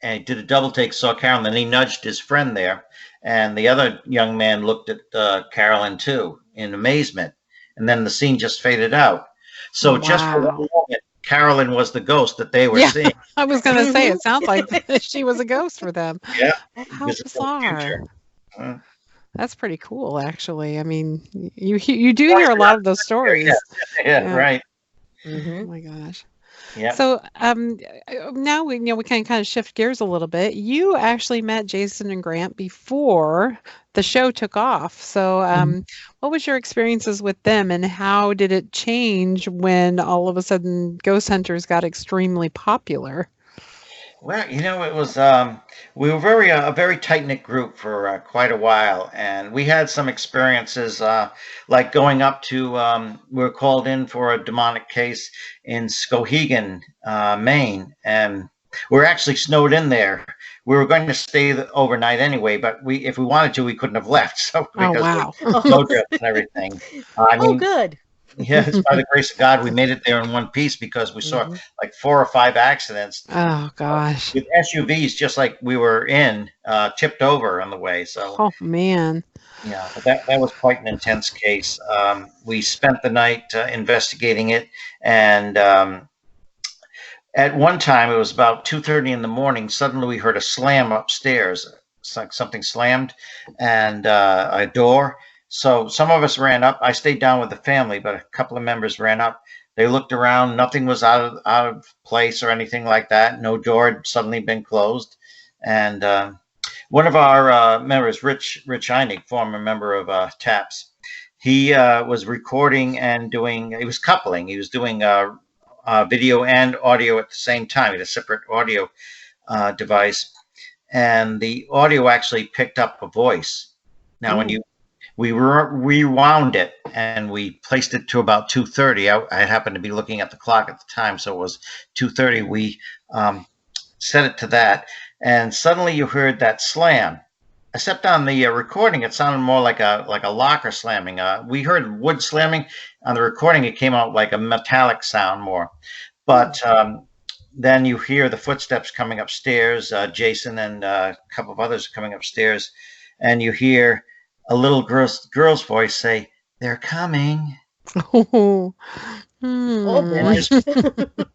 and he did a double take, saw Carolyn, and he nudged his friend there. And the other young man looked at Carolyn too in amazement, and then the scene just faded out. So just for Wow. one moment, Carolyn was the ghost that they were Yeah. seeing. I was going to say, it sounds like she was a ghost for them. Yeah, How because of the bizarre. future. Uh, That's pretty cool, actually. I mean, you do hear a lot of those stories. yeah, right. Oh my gosh. Yeah. So now we can kind of shift gears a little bit. You actually met Jason and Grant before the show took off. So what was your experiences with them, and how did it change when all of a sudden ghost hunters got extremely popular? Well, it was we were a very tight knit group for quite a while, and we had some experiences like going up to. We were called in for a demonic case in Skowhegan, Maine, and we were actually snowed in there. We were going to stay overnight anyway, but if we wanted to, we couldn't have left. So because wow. of snow drifts and everything. I Oh, mean, good. yeah, it's by the grace of God we made it there in one piece, because we saw like 4 or 5 accidents Oh gosh. with SUVs, just like we were in, tipped over on the way. So Oh man. yeah, but that was quite an intense case. We spent the night investigating it, and at one time it was about 2:30 in the morning. Suddenly we heard a slam upstairs. It's like something slammed, and a door. So some of us ran up. I stayed down with the family, but a couple of members ran up. They looked around. Nothing was out of place or anything like that. No door had suddenly been closed. And one of our members, Rich Einig, former member of TAPS, he was recording and doing. He was coupling. He was doing video and audio at the same time. He had a separate audio device, and the audio actually picked up a voice. Now, when we rewound it and we placed it to about 2:30. I happened to be looking at the clock at the time, so it was 2:30. We set it to that, and suddenly you heard that slam. Except on the recording, it sounded more like a locker slamming. We heard wood slamming. On the recording, it came out like a metallic sound more. But then you hear the footsteps coming upstairs. Jason and a couple of others coming upstairs, and you hear a little girl's voice say, "They're coming." Oh. Oh, boy.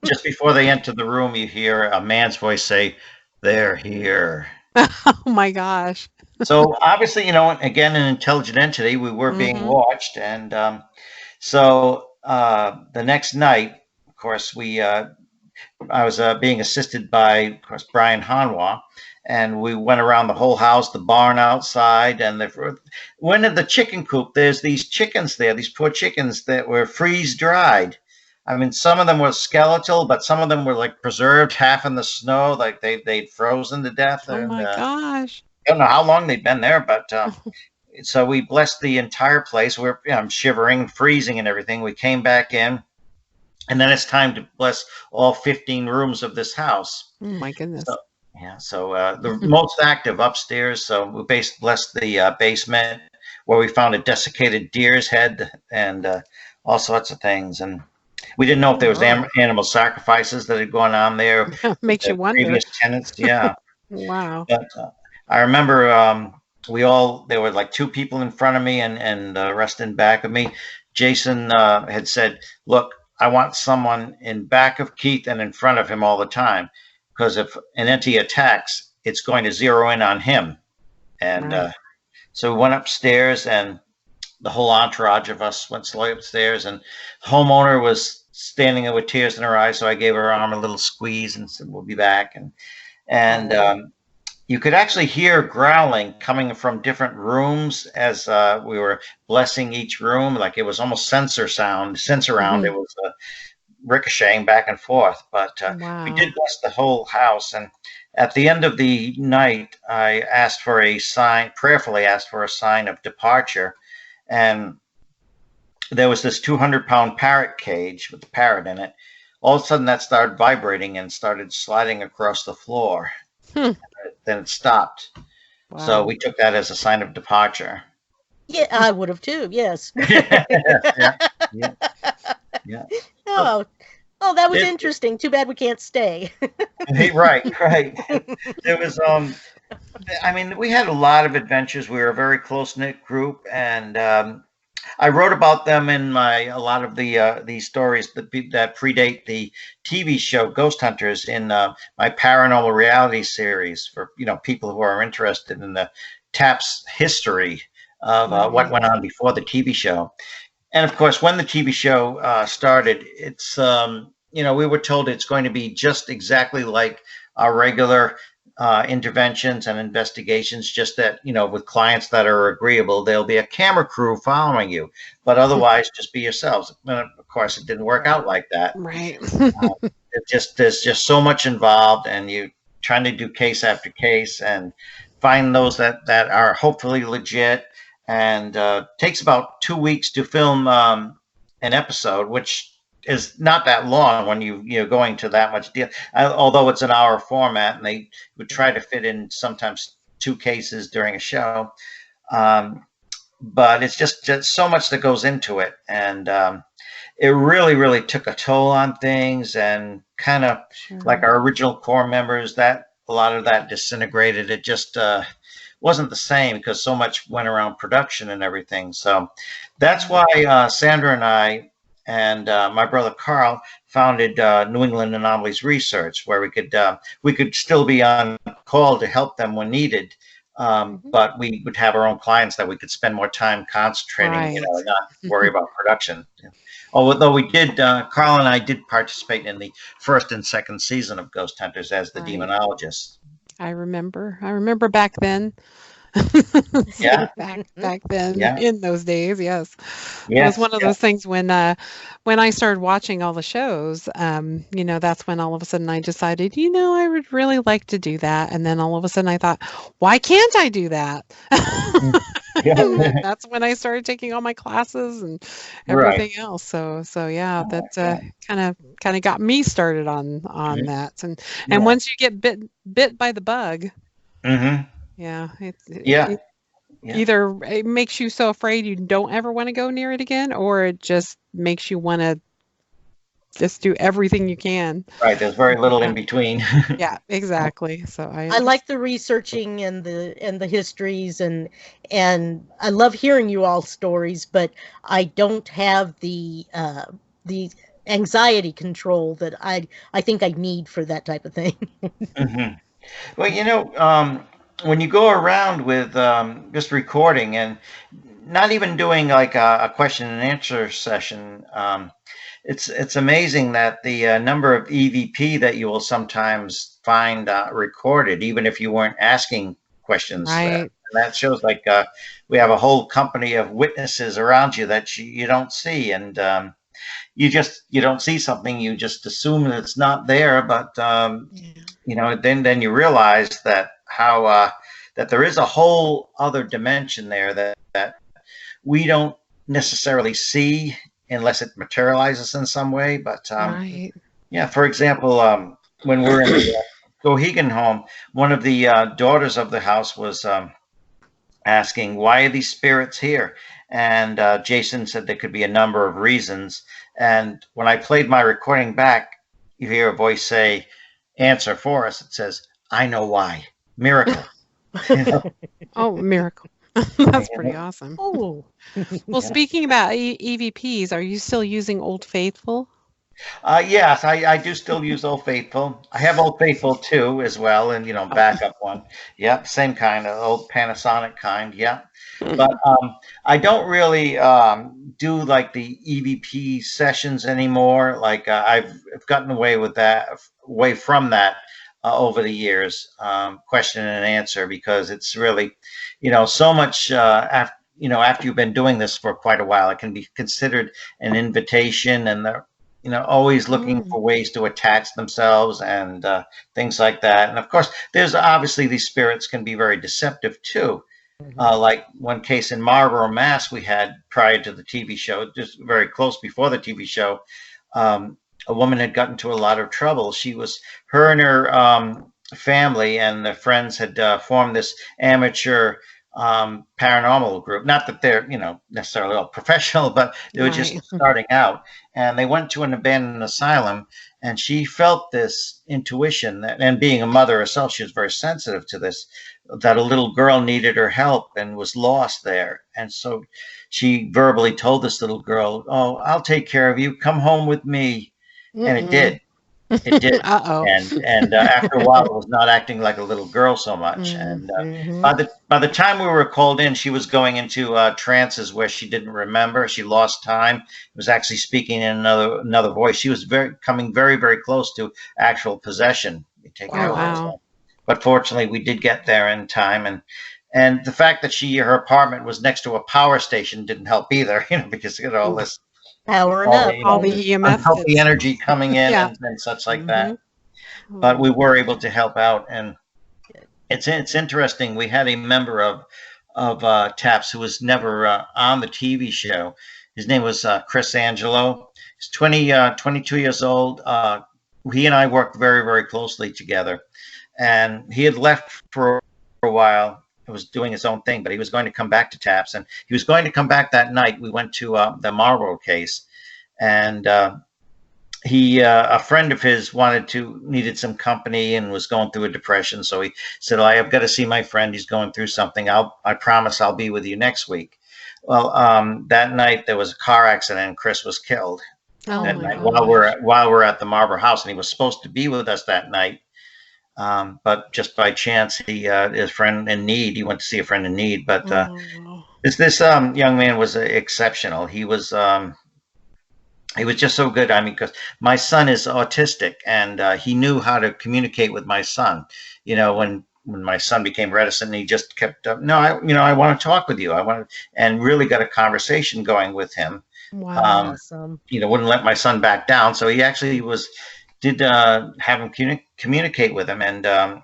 Just before they enter the room, you hear a man's voice say, "They're here." Oh my gosh. So obviously, again, an intelligent entity. We were being watched, and so the next night, of course, I was being assisted by, of course, Brian Hanwa, and we went around the whole house, the barn outside, and went in the chicken coop. There's these chickens there, these poor chickens that were freeze dried. I mean, some of them were skeletal, but some of them were like preserved, half in the snow, like they'd frozen to death. Oh my gosh. I don't know how long they'd been there, but so we blessed the entire place. I'm shivering, freezing, and everything. We came back in, and then it's time to bless all 15 rooms of this house. Oh my goodness. So the most active upstairs. So we blessed the basement, where we found a desiccated deer's head and all sorts of things. And we didn't know if there was animal sacrifices that had gone on there. Makes you wonder. Previous tenants, yeah. Wow. But I remember there were like 2 people in front of me and the rest in back of me. Jason had said, "Look, I want someone in back of Keith and in front of him all the time, because if an entity attacks, it's going to zero in on him." And so we went upstairs, and the whole entourage of us went slowly upstairs, and the homeowner was standing there with tears in her eyes. So I gave her arm a little squeeze and said, "We'll be back." And you could actually hear growling coming from different rooms as we were blessing each room. Like it was almost sensor round. It was ricocheting back and forth. But we did bless the whole house. And at the end of the night, I asked for a sign, prayerfully asked for a sign of departure. And there was this 200-pound parrot cage with the parrot in it. All of a sudden, that started vibrating and started sliding across the floor. Then it stopped. Wow. So we took that as a sign of departure. Yeah, I would have too. Yes. Yeah. Oh, that was interesting. Too bad we can't stay. Right. There was I mean, we had a lot of adventures. We were a very close-knit group, and I wrote about them in a lot of these stories that predate the TV show Ghost Hunters in my paranormal reality series for people who are interested in the TAPS history of what went on before the TV show. And of course, when the TV show started, it's we were told it's going to be just exactly like our regular interventions and investigations, just that, with clients that are agreeable, there'll be a camera crew following you, but otherwise just be yourselves. And of course, it didn't work out like that. Right. There's just so much involved, and you trying to do case after case and find those that are hopefully legit. And takes about 2 weeks to film an episode, which is not that long when you're going to that much deal. Although it's an hour format, and they would try to fit in sometimes 2 cases during a show. But it's just so much that goes into it, and it really took a toll on things, and kind of like our original core members, that a lot of that disintegrated. It just wasn't the same because so much went around production and everything. So that's why Sandra and I and my brother Carl founded New England Anomalies Research, where we could still be on call to help them when needed, but we would have our own clients that we could spend more time concentrating, and not worry about production. Although we did, Carl and I did participate in the first and second season of Ghost Hunters as the Demonologist. I remember back then. back then in those days, yes. It was one of those things when I started watching all the shows, that's when all of a sudden I decided, I would really like to do that. And then all of a sudden I thought, why can't I do that? And that's when I started taking all my classes and everything else. So that kind of got me started on that. And once you get bit by the bug, either it makes you so afraid you don't ever want to go near it again, or it just makes you want to just do everything you can. Right. There's very little in between. Yeah, exactly. So I like the researching and the histories, and I love hearing you all stories, but I don't have the anxiety control that I think I need for that type of thing. Well, when you go around with just recording and not even doing like a question and answer session, it's amazing that the number of EVP that you will sometimes find recorded, even if you weren't asking questions. Right. And that shows like we have a whole company of witnesses around you that you don't see, and you don't see something, you just assume that it's not there, but then you realize that how that there is a whole other dimension there that we don't necessarily see unless it materializes in some way. But for example, when we're in the Gohegan home, one of the daughters of the house was asking, why are these spirits here? And Jason said there could be a number of reasons. And when I played my recording back, you hear a voice say, answer for us. It says, I know why. Miracle. Oh, miracle. That's pretty awesome. Oh. Well, speaking about EVPs, are you still using Old Faithful? Yes, I do still use Old Faithful. I have Old Faithful too as well, and backup one. Yep, same kind of old Panasonic kind. Yep. But I don't really do like the EVP sessions anymore. Like I've gotten away with that, away from that over the years, question and answer, because it's really, so much after. After you've been doing this for quite a while, it can be considered an invitation, and they're, always looking for ways to attach themselves and things like that. And of course, there's obviously these spirits can be very deceptive too. Like one case in Marlborough, Mass, we had prior to the TV show, just very close before the TV show. A woman had gotten into a lot of trouble. Her and her family and their friends had formed this amateur paranormal group. Not that they're, necessarily all professional, but they were just starting out. And they went to an abandoned asylum, and she felt this intuition that, and being a mother herself, she was very sensitive to this, that a little girl needed her help and was lost there. And so she verbally told this little girl, "Oh, I'll take care of you. Come home with me." And it did. It did. Uh-oh. And after a while, it was not acting like a little girl so much. And by the time we were called in, she was going into trances where she didn't remember. She lost time. It was actually speaking in another voice. She was coming very, very close to actual possession. Wow. But fortunately, we did get there in time. And the fact that her apartment was next to a power station didn't help either, because all this Powering up. All the EMF. unhealthy energy coming in Yeah. and such like that. But we were able to help out, and it's interesting. We had a member of TAPS who was never on the TV show. His name was Chris Angelo. He's 22 years old. He and I worked very, very closely together, and he had left for a while. He was doing his own thing, but he was going to come back to TAPS, and he was going to come back that night. We went to the Marlborough case, and a friend of his needed some company and was going through a depression. So he said, "I've got to see my friend. He's going through something. I promise I'll be with you next week." Well, that night there was a car accident, and Chris was killed that night while we're at the Marlborough house, and he was supposed to be with us that night. But just by chance, his friend in need, he went to see a friend in need. But this young man was exceptional. He was just so good. I mean, because my son is autistic, and he knew how to communicate with my son. When my son became reticent, he just kept no, I want to talk with you. And really got a conversation going with him. Wow. Awesome. Wouldn't let my son back down. So he actually did have him communicate with him, and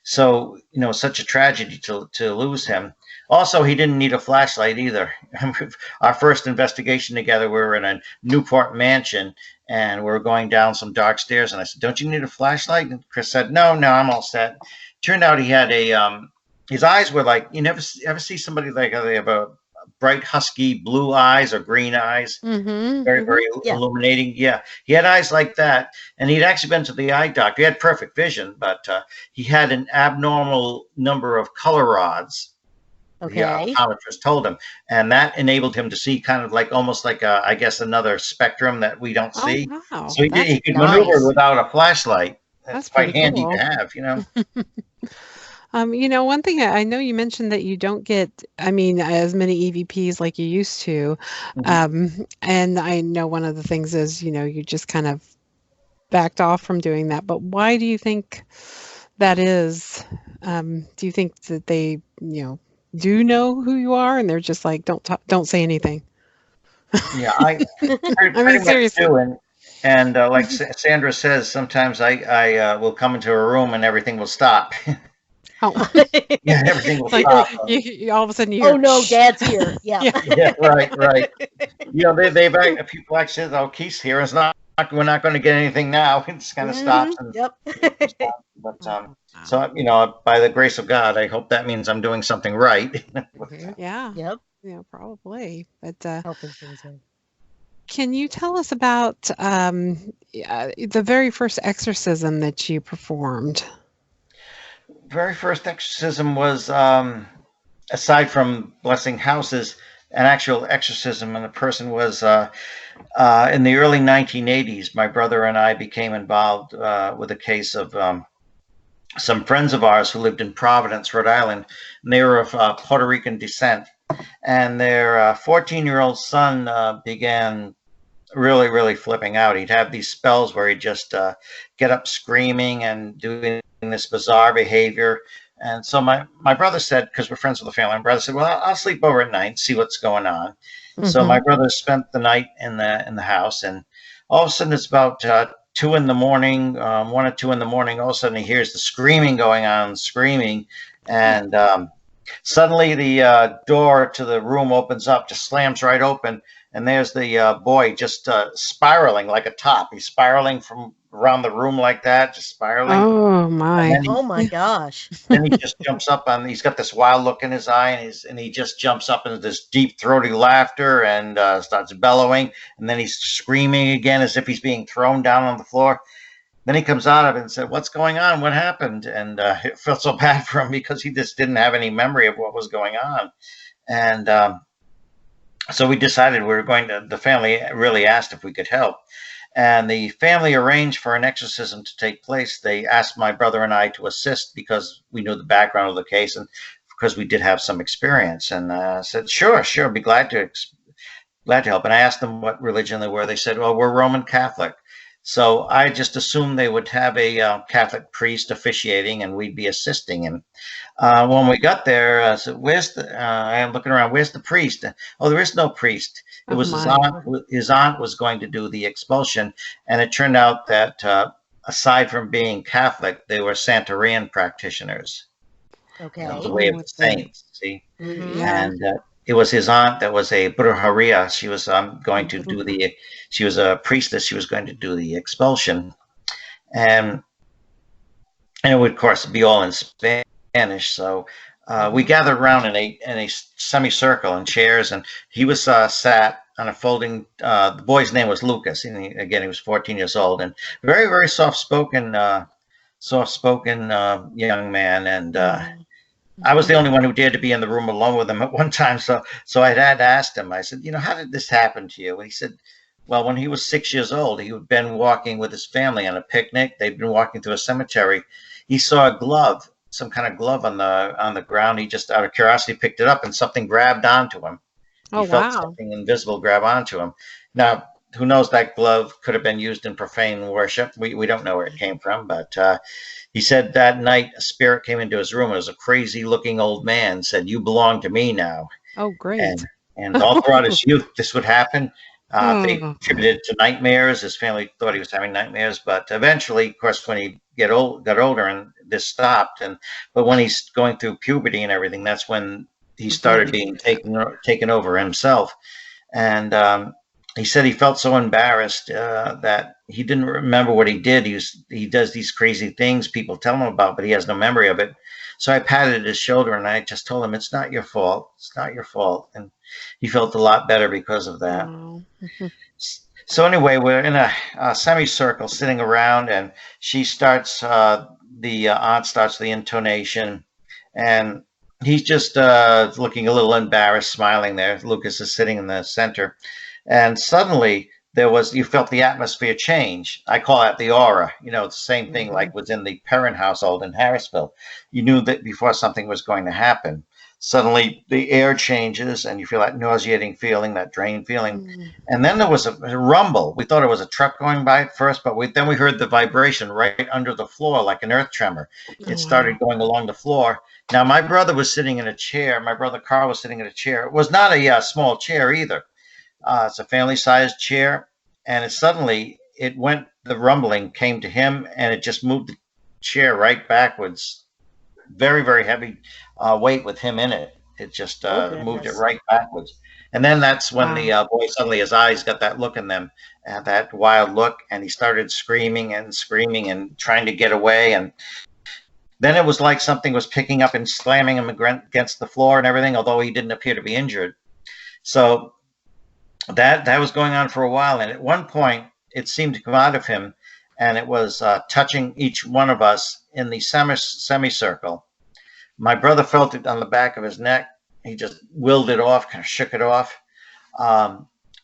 so such a tragedy to lose him. Also, he didn't need a flashlight either. Our first investigation together, we were in a Newport mansion, and we were going down some dark stairs, and I said, "Don't you need a flashlight?" And Chris said, No, I'm all set." Turned out he had his eyes were like, you never ever see somebody like they have a bright husky blue eyes or green eyes, very, very illuminating. Yeah, he had eyes like that, and he'd actually been to the eye doctor. He had perfect vision, but he had an abnormal number of color rods. Okay. The optometrist told him, and that enabled him to see kind of like almost like I guess another spectrum that we don't see. Oh, wow. So he could maneuver without a flashlight. That's quite pretty handy cool. to have, One thing I know you mentioned that you don't get, as many EVPs like you used to. And I know one of the things is, you just kind of backed off from doing that. But why do you think that is? Do you think that they, do know who you are and they're just like, don't say anything? Yeah, I pretty seriously. much do. And like Sandra says, sometimes I will come into a room and everything will stop. Oh. Yeah, everything will Like, stop. you all of a sudden you hear, Oh no, Dad's here. Yeah. Yeah, right. They've people actually said, "Oh, Keith's here. We're not going to get anything now." It just kind of stops. And Yep. But so by the grace of God, I hope that means I'm doing something right. Yeah. Yep. Yeah, probably. But Helping things in. can you tell us about the very first exorcism that you performed? Very first exorcism was, aside from blessing houses, an actual exorcism, and the person was in the early 1980s. My brother and I became involved with a case of some friends of ours who lived in Providence, Rhode Island, and they were of Puerto Rican descent. And their 14-year-old son began really flipping out. He'd have these spells where he'd just get up screaming and doing this bizarre behavior. And so my brother said, because we're friends with the family, my brother said, well, I'll sleep over at night and see what's going on. So my brother spent the night in the house, and all of a sudden it's about 2 in the morning, 1 or 2 in the morning. All of a sudden he hears the screaming going on, screaming, and suddenly the door to the room opens up, just slams right open, and there's the boy just spiraling like a top. He's spiraling from around the room like that, just spiraling. Oh my! Oh my gosh! Then he just jumps up on. He's got this wild look in his eye, and he just jumps up into this deep throaty laughter and starts bellowing, and then he's screaming again as if he's being thrown down on the floor. Then he comes out of it and said, "What's going on? What happened?" And it felt so bad for him because he just didn't have any memory of what was going on, and so we decided we were going to. The family really asked if we could help. And the family arranged for an exorcism to take place. They asked my brother and I to assist because we knew the background of the case and because we did have some experience. And said, sure, be glad to help. And I asked them what religion they were. They said, well, we're Roman Catholic. So I just assumed they would have a Catholic priest officiating and we'd be assisting. And when we got there, I said, I'm looking around, where's the priest? Oh, there is no priest. It was his aunt. His aunt was going to do the expulsion, and it turned out that aside from being Catholic, they were Santerian practitioners. Okay. The way of the saints. See, Yeah. and it was his aunt that was a brujeria. She was going to do the. She was a priestess. She was going to do the expulsion, and it would, of course, be all in Spanish. So. We gathered around in a semicircle in chairs, and he was sat on a folding. The boy's name was Lucas, and he was 14 years old, and very soft-spoken young man. And I was the only one who dared to be in the room alone with him at one time. So I had asked him. I said, how did this happen to you? And he said, well, when he was 6 years old, he had been walking with his family on a picnic. They'd been walking through a cemetery. He saw a glove. Some kind of glove on the ground. He just out of curiosity picked it up, and something grabbed onto him. He felt something invisible grab onto him. Now, who knows, that glove could have been used in profane worship. We don't know where it came from, but he said that night a spirit came into his room. It was a crazy looking old man, said, "You belong to me now." Oh, great. And all throughout his youth, this would happen. They attributed it to nightmares. His family thought he was having nightmares, but eventually, of course, when he got older, and this stopped. But when he's going through puberty and everything, that's when he started being taken over himself. And he said he felt so embarrassed that he didn't remember what he did. He does these crazy things people tell him about, but he has no memory of it. So I patted his shoulder and I just told him, "It's not your fault. It's not your fault." And he felt a lot better because of that. So anyway, we're in a semicircle sitting around, and she starts, the aunt starts the intonation, and he's just looking a little embarrassed, smiling there. Lucas is sitting in the center, and suddenly you felt the atmosphere change. I call that the aura. The same thing like was in the Perrin household in Harrisville. You knew that before something was going to happen. Suddenly the air changes and you feel that nauseating feeling, that drain feeling. And then there was a rumble. We thought it was a truck going by at first, but then we heard the vibration right under the floor, like an earth tremor. It started going along the floor. Now, my brother was sitting in a chair. My brother Carl was sitting in a chair. It was not a small chair either. It's a family-sized chair. And the rumbling came to him, and it just moved the chair right backwards. Very, very heavy weight with him in it. It just moved it right backwards. And then that's when the boy, suddenly his eyes got that look in them, that wild look, and he started screaming and trying to get away. And then it was like something was picking up and slamming him against the floor and everything, although he didn't appear to be injured. So that was going on for a while. And at one point, it seemed to come out of him, and it was touching each one of us in the semicircle. My brother felt it on the back of his neck. he just willed it off, kind of shook it off.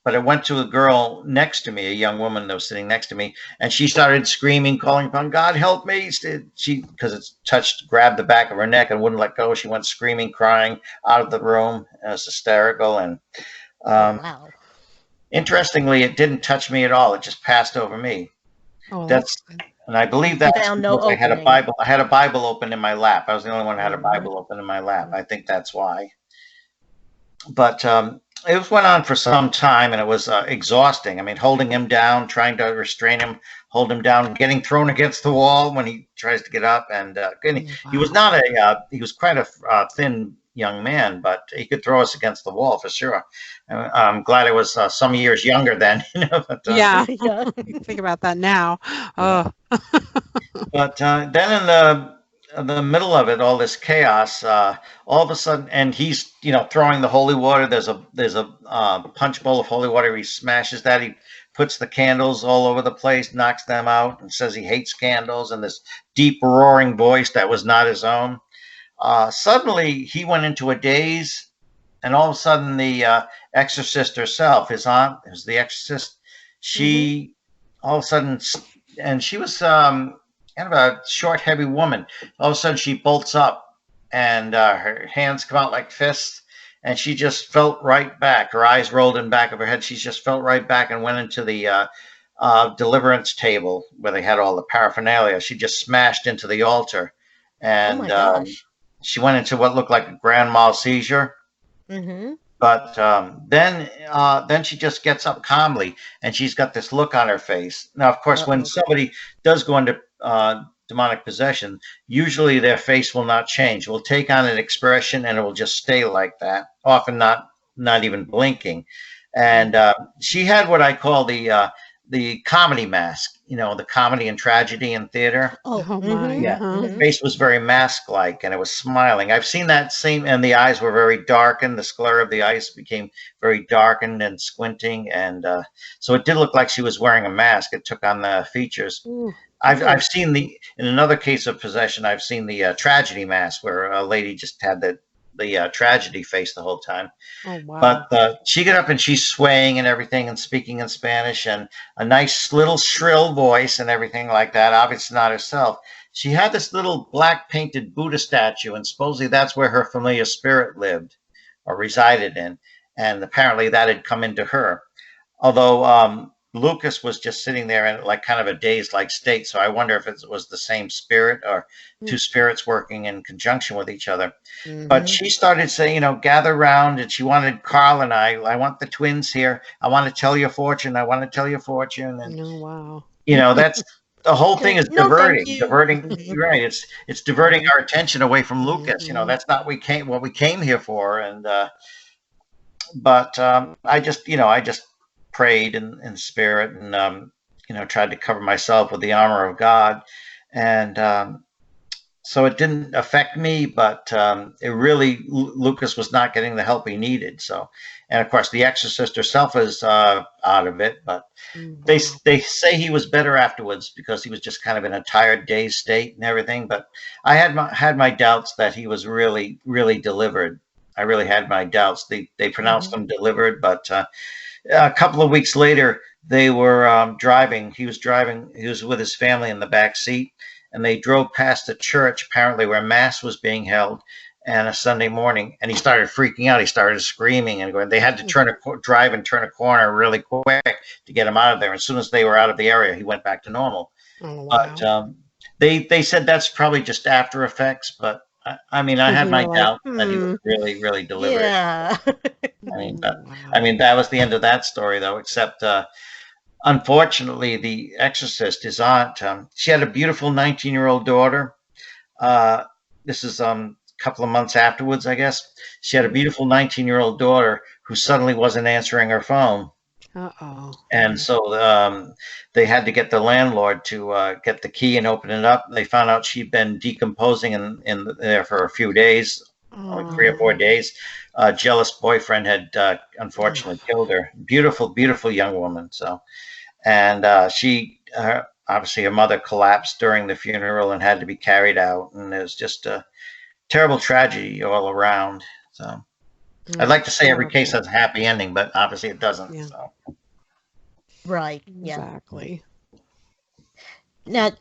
But I went to a girl next to me, a young woman that was sitting next to me, and she started screaming, calling upon God, help me. She, because it's touched, grabbed the back of her neck and wouldn't let go. She went screaming, crying out of the room. It was hysterical. And Wow. interestingly, it didn't touch me at all. It just passed over me. Oh, That's, and I believe that's found no because I had a opening. Bible. I had a Bible open in my lap. I was the only one who had a Mhm. Bible open in my lap. I think that's why. But it went on for some time, and it was exhausting. I mean, holding him down, trying to restrain him, hold him down, getting thrown against the wall when he tries to get up. And he was not he was quite a thin young man, but he could throw us against the wall for sure. I'm glad I was some years younger then. But, yeah. Yeah. Think about that now. Oh, But then in the middle of it, all this chaos, all of a sudden, and he's throwing the holy water. There's a punch bowl of holy water. He smashes that. He puts the candles all over the place, knocks them out, and says he hates candles. And this deep roaring voice that was not his own. Suddenly, he went into a daze, and all of a sudden, the exorcist herself, his aunt, who's the exorcist, she all of a sudden, and she was kind of a short, heavy woman. All of a sudden, she bolts up, and her hands come out like fists, and she just felt right back. Her eyes rolled in back of her head. She just felt right back and went into the deliverance table where they had all the paraphernalia. She just smashed into the altar, Oh and my gosh. she went into what looked like a grand mal seizure. Mm-hmm. But then she just gets up calmly, and she's got this look on her face. Now, of course, when Uh-oh. somebody does go into demonic possession, usually their face will not change. It will take on an expression, and it will just stay like that. Often not even blinking. And she had what I call the comedy mask. The comedy and tragedy in theater. Oh, oh my. Yeah. Uh-huh. The face was very mask-like, and it was smiling. I've seen that same, and the eyes were very darkened. The sclera of the eyes became very darkened and squinting, and so it did look like she was wearing a mask. It took on the features. Ooh. I've seen in another case of possession, I've seen the tragedy mask where a lady just had the tragedy face the whole time. Oh wow. But she got up and she's swaying and everything and speaking in Spanish and a nice little shrill voice and everything like that. Obviously not herself. She had this little black painted Buddha statue, and supposedly that's where her familiar spirit lived or resided in. And apparently that had come into her. Although Lucas was just sitting there in like kind of a dazed-like state. So I wonder if it was the same spirit or two spirits working in conjunction with each other. But she started saying, gather round, and she wanted Carl and I want the twins here. I want to tell your fortune. I want to tell your fortune. And, Oh wow. that's the whole thing is No, thank diverting, you. diverting. Right. It's diverting our attention away from Lucas. That's not what we came here for. And, but I just prayed in spirit and, tried to cover myself with the armor of God. And, so it didn't affect me, but it really, Lucas was not getting the help he needed. So, and of course, the exorcist herself is out of it, but they say he was better afterwards because he was just kind of in a tired, dazed state and everything. But I had my doubts that he was really, really delivered. I really had my doubts. They pronounced him delivered, but a couple of weeks later, they were driving. He was driving. He was with his family in the back seat. And they drove past a church, apparently, where mass was being held, and a Sunday morning. And he started freaking out. He started screaming and going. They had to drive and turn a corner really quick to get him out of there. As soon as they were out of the area, he went back to normal. Oh wow. But they said that's probably just after effects. But I mean, I had my doubt that he was really, really deliberate. Yeah. I mean, that was the end of that story, though. Except. Unfortunately, the exorcist, his aunt, she had a beautiful 19-year-old daughter. This is a couple of months afterwards, I guess. She had a beautiful 19-year-old daughter who suddenly wasn't answering her phone. Uh-oh. And so they had to get the landlord to get the key and open it up. They found out she'd been decomposing in there for a few days, like 3 or 4 days. A jealous boyfriend had unfortunately killed her. Beautiful, beautiful young woman. So. And she, obviously, her mother collapsed during the funeral and had to be carried out. And it was just a terrible tragedy all around. So, I'd like to say every Horrible. case has a happy ending, but obviously it doesn't. Yeah. So. Right. Yeah. Exactly. Now,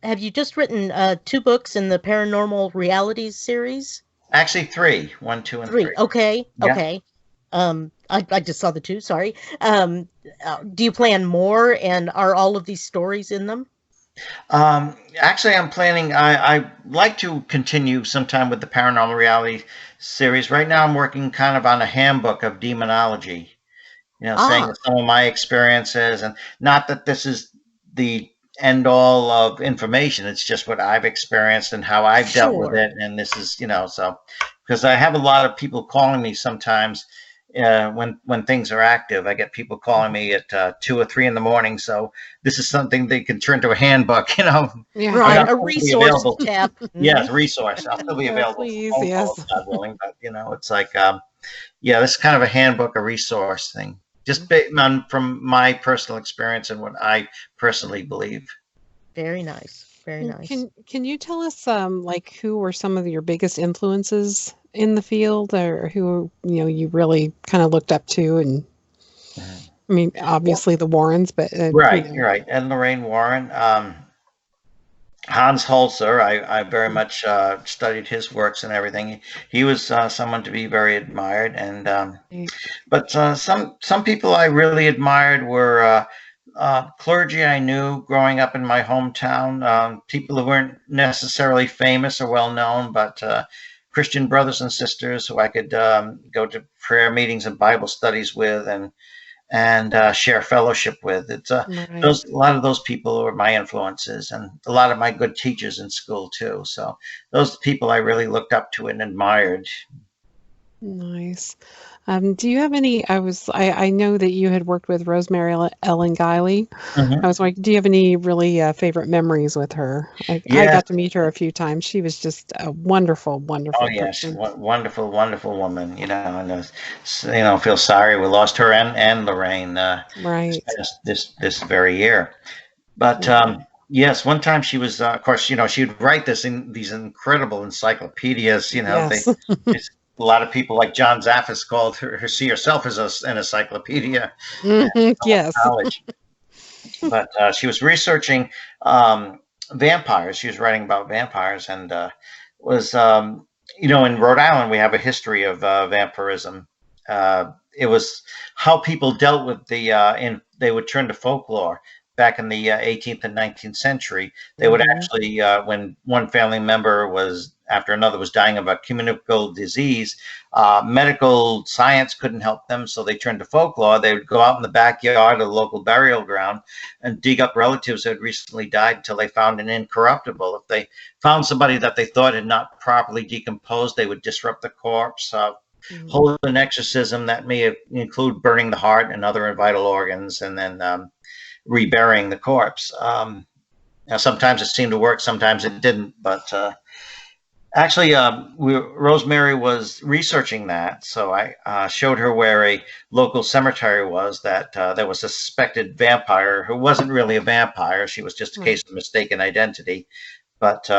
have you just written 2 books in the Paranormal Realities series? Actually, 3, 1, 2, and 3. 3. Okay. Yeah. Okay. I just saw the 2. Sorry. Do you plan more, and are all of these stories in them? Actually, I'm planning. I like to continue sometime with the Paranormal Reality series. Right now, I'm working kind of on a handbook of demonology. Saying some of my experiences, and not that this is the end all of information. It's just what I've experienced and how I've dealt with Sure. it. And this is, so because I have a lot of people calling me sometimes when things are active. I get people calling me at 2 or 3 in the morning. So this is something they can turn to a handbook. Yeah. Right. I'll A still be resource available. to tap. Yes, resource. I'll still be Oh, available please, for phone yes. calls, God willing. But it's like, yeah, this is kind of a handbook, a resource thing, just based on from my personal experience and what I personally believe. Very nice. Very nice. Can you tell us like who were some of your biggest influences in the field, or who you really kind of looked up to? And I mean, obviously the Warrens, but Right, you're right. And Lorraine Warren, Hans Holzer, I very much studied his works and everything. He was someone to be very admired, and but some people I really admired were clergy I knew growing up in my hometown, people who weren't necessarily famous or well known, but Christian brothers and sisters who I could go to prayer meetings and Bible studies with, and share fellowship with. It's a lot of those people were my influences, and a lot of my good teachers in school too. So those people I really looked up to and admired. Nice. Do you have any? I know that you had worked with Rosemary Ellen Guiley. I was like, do you have any really favorite memories with her? I got to meet her a few times. She was just a wonderful, wonderful person. Wonderful, wonderful woman. And feel sorry we lost her and Lorraine right this very year. But yes, one time she was, of course, she would write these incredible encyclopedias. Yes. A lot of people like John Zaffis called her see herself as an encyclopedia. Yes. College. But she was researching vampires. She was writing about vampires, and was in Rhode Island we have a history of vampirism. It was how people dealt with they would turn to folklore. Back in the 18th and 19th century, they would actually, when one family member after another was dying of a communicable disease, medical science couldn't help them, so they turned to folklore. They would go out in the backyard of the local burial ground and dig up relatives who had recently died until they found an incorruptible. If they found somebody that they thought had not properly decomposed, they would disrupt the corpse, hold an exorcism that may include burning the heart and other vital organs, and then reburying the corpse. Now, sometimes it seemed to work, sometimes it didn't. But actually, Rosemary was researching that, so I showed her where a local cemetery was that there was a suspected vampire who wasn't really a vampire. She was just a case of mistaken identity. But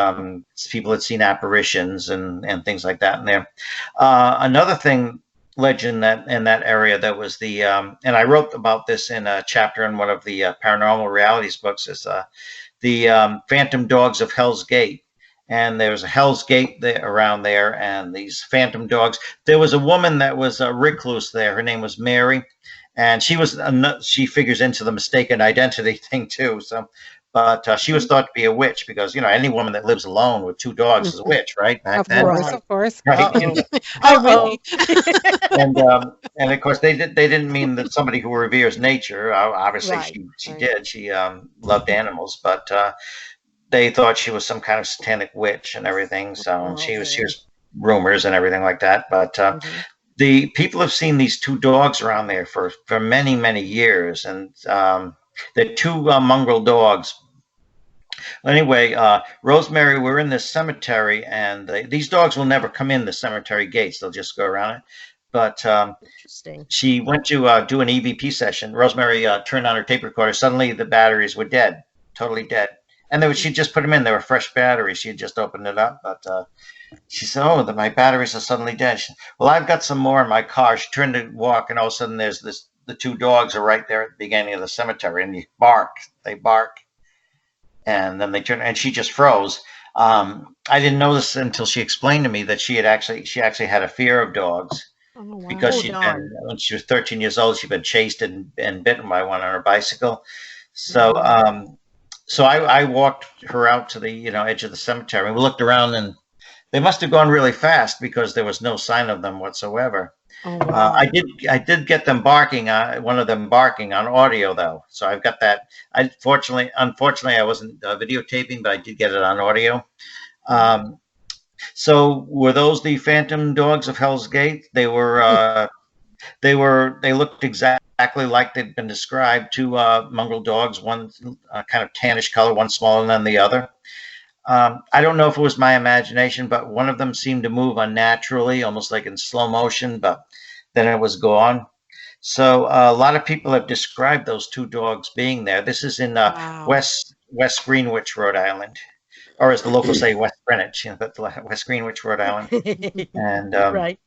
people had seen apparitions and things like that in there. Another legend that in that area that was and I wrote about this in a chapter in one of the Paranormal Realities books, is the Phantom Dogs of Hell's Gate. And there's a Hell's Gate around there, and these phantom dogs. There was a woman that was a recluse there. Her name was Mary, and she figures into the mistaken identity thing too. So, but she was thought to be a witch because any woman that lives alone with 2 dogs is a witch, right? Back then, of course. right? And of course they didn't mean that somebody who reveres nature. Obviously, she did. She loved animals, but they thought she was some kind of satanic witch and everything. So and she was rumors and everything like that. But the people have seen these 2 dogs around there for many, many years, and they're 2 mongrel dogs. Anyway, Rosemary, we're in this cemetery, and these dogs will never come in the cemetery gates. They'll just go around it. But Interesting. She went to do an EVP session. Rosemary turned on her tape recorder. Suddenly, the batteries were dead, totally dead. And she just put them in. They were fresh batteries. She had just opened it up. But She said, "Oh, my batteries are suddenly dead." She, well, I've got some more in my car. She turned to walk, and all of a sudden, there's this. The two dogs are right there at the beginning of the cemetery, and they bark, and then they turn, and she just froze. I didn't know this until she explained to me that she actually had a fear of dogs Oh, wow. because Oh, she'd been, darn. when she was 13 years old, she'd been chased and bitten by one on her bicycle. So I walked her out to the edge of the cemetery. We looked around, and they must have gone really fast because there was no sign of them whatsoever. Oh, wow. I did get them barking. One of them barking on audio though, so I've got that. Unfortunately, I wasn't videotaping, but I did get it on audio. So were those the phantom dogs of Hell's Gate? They were. They looked exactly like they'd been described. Two mongrel dogs, one kind of tannish color, one smaller than the other. I don't know if it was my imagination, but one of them seemed to move unnaturally, almost like in slow motion, but then it was gone. So a lot of people have described those two dogs being there. This is in Wow. West Greenwich, Rhode Island, or as the locals say, West Greenwich, but West Greenwich, Rhode Island. And Right.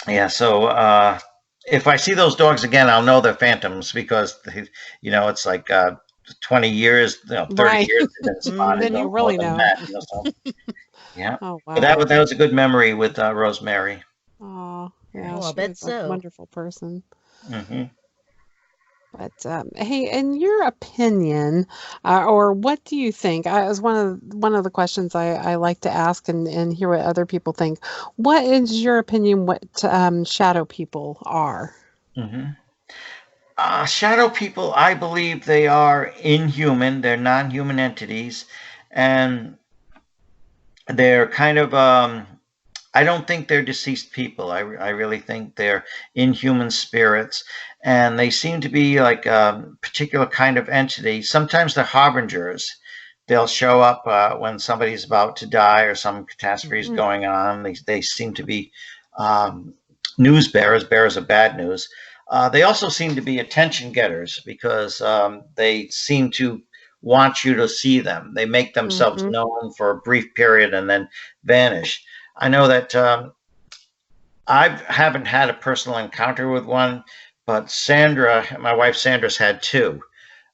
yeah, so if I see those dogs again, I'll know they're phantoms because it's like 20 years, 30 Right. years they've been spotted. Then you more really than know. that, so, yeah. Oh, wow. But that was a good memory with Rosemary. Oh, yeah, Oh, I she bet was a so. wonderful person. Hmm. But hey, in your opinion, or what do you think? As one of the questions I like to ask and hear what other people think. What is your opinion? What shadow people are? Hmm. Shadow people, I believe they are inhuman. They're non-human entities, and they're kind of. I don't think they're deceased people. I really think they're inhuman spirits, and they seem to be like a particular kind of entity. Sometimes they're harbingers. They'll show up when somebody's about to die or some catastrophe is going on. They seem to be news bearers of bad news. They also seem to be attention getters because they seem to want you to see them. They make themselves known for a brief period and then vanish. I know that I haven't had a personal encounter with one, but Sandra, my wife Sandra's had two.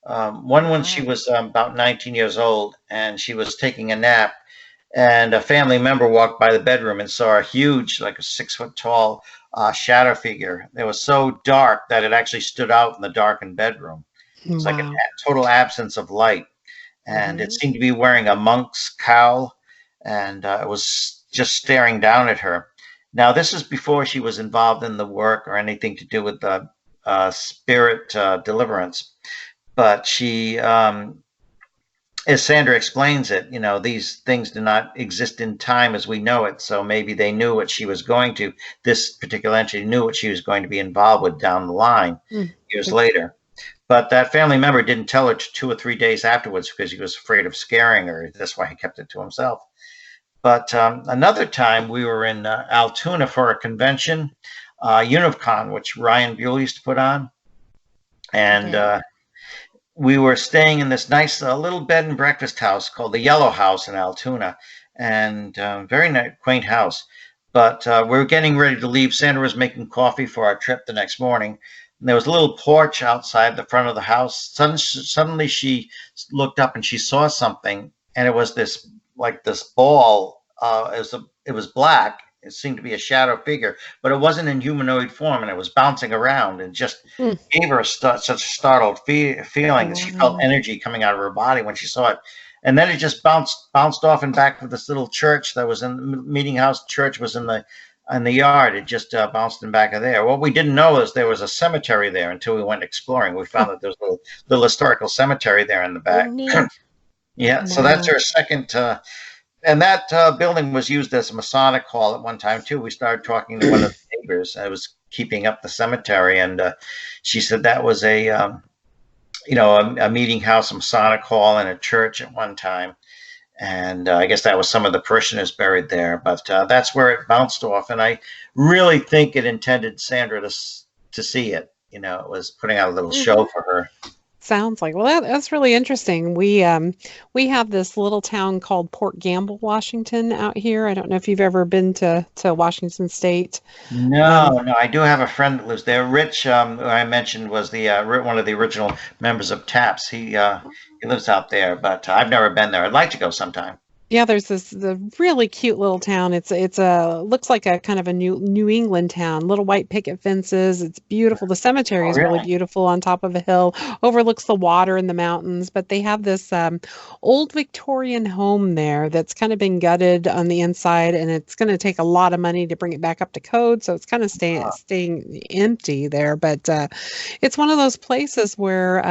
One when she was about 19 years old, and she was taking a nap, and a family member walked by the bedroom and saw a huge, like a 6 foot tall shadow figure. It was so dark that it actually stood out in the darkened bedroom. It's like a Wow. total absence of light, and it seemed to be wearing a monk's cowl, and it was just staring down at her. Now, this is before she was involved in the work or anything to do with the spirit deliverance, but she, as Sandra explains it, these things do not exist in time as we know it. So maybe they knew what she was going to, this particular entity knew what she was going to be involved with down the line years later. But that family member didn't tell her 2 or 3 days afterwards because he was afraid of scaring her. That's why he kept it to himself. But another time we were in Altoona for a convention, Univcon, which Ryan Buell used to put on. And we were staying in this nice little bed and breakfast house called the Yellow House in Altoona, and very nice, quaint house. But we were getting ready to leave. Sandra was making coffee for our trip the next morning. And there was a little porch outside the front of the house. Suddenly she looked up and she saw something, and it was this ball. It was black. It seemed to be a shadow figure, but it wasn't in humanoid form, and it was bouncing around and just gave her such a startled feeling that she felt energy coming out of her body when she saw it. And then it just bounced off and back to this little church that was in the meeting house. Church was in the yard. It just bounced in back of there. What we didn't know is there was a cemetery there until we went exploring. We found that there was a little historical cemetery there in the back. Yeah, so that's our second. And that building was used as a Masonic hall at one time too. We started talking to one of the neighbors. I was keeping up the cemetery, and she said that was a meeting house, a Masonic hall, and a church at one time. And I guess that was some of the parishioners buried there. But that's where it bounced off, and I really think it intended Sandra to see it. It was putting out a little show for her. Sounds like, well, that's really interesting. We have this little town called Port Gamble, Washington, out here. I don't know if you've ever been to Washington State. No, Um, no, I do have a friend that lives there. Rich, who I mentioned, was the one of the original members of TAPS. He lives out there, but I've never been there. I'd like to go sometime. Yeah, there's the really cute little town. It's a looks like a kind of a New England town. Little white picket fences. It's beautiful. The cemetery Oh, is really really? beautiful on top of a hill, overlooks the water and the mountains. But they have this old Victorian home there that's kind of been gutted on the inside, and it's going to take a lot of money to bring it back up to code. So it's kind of staying empty there. But it's one of those places where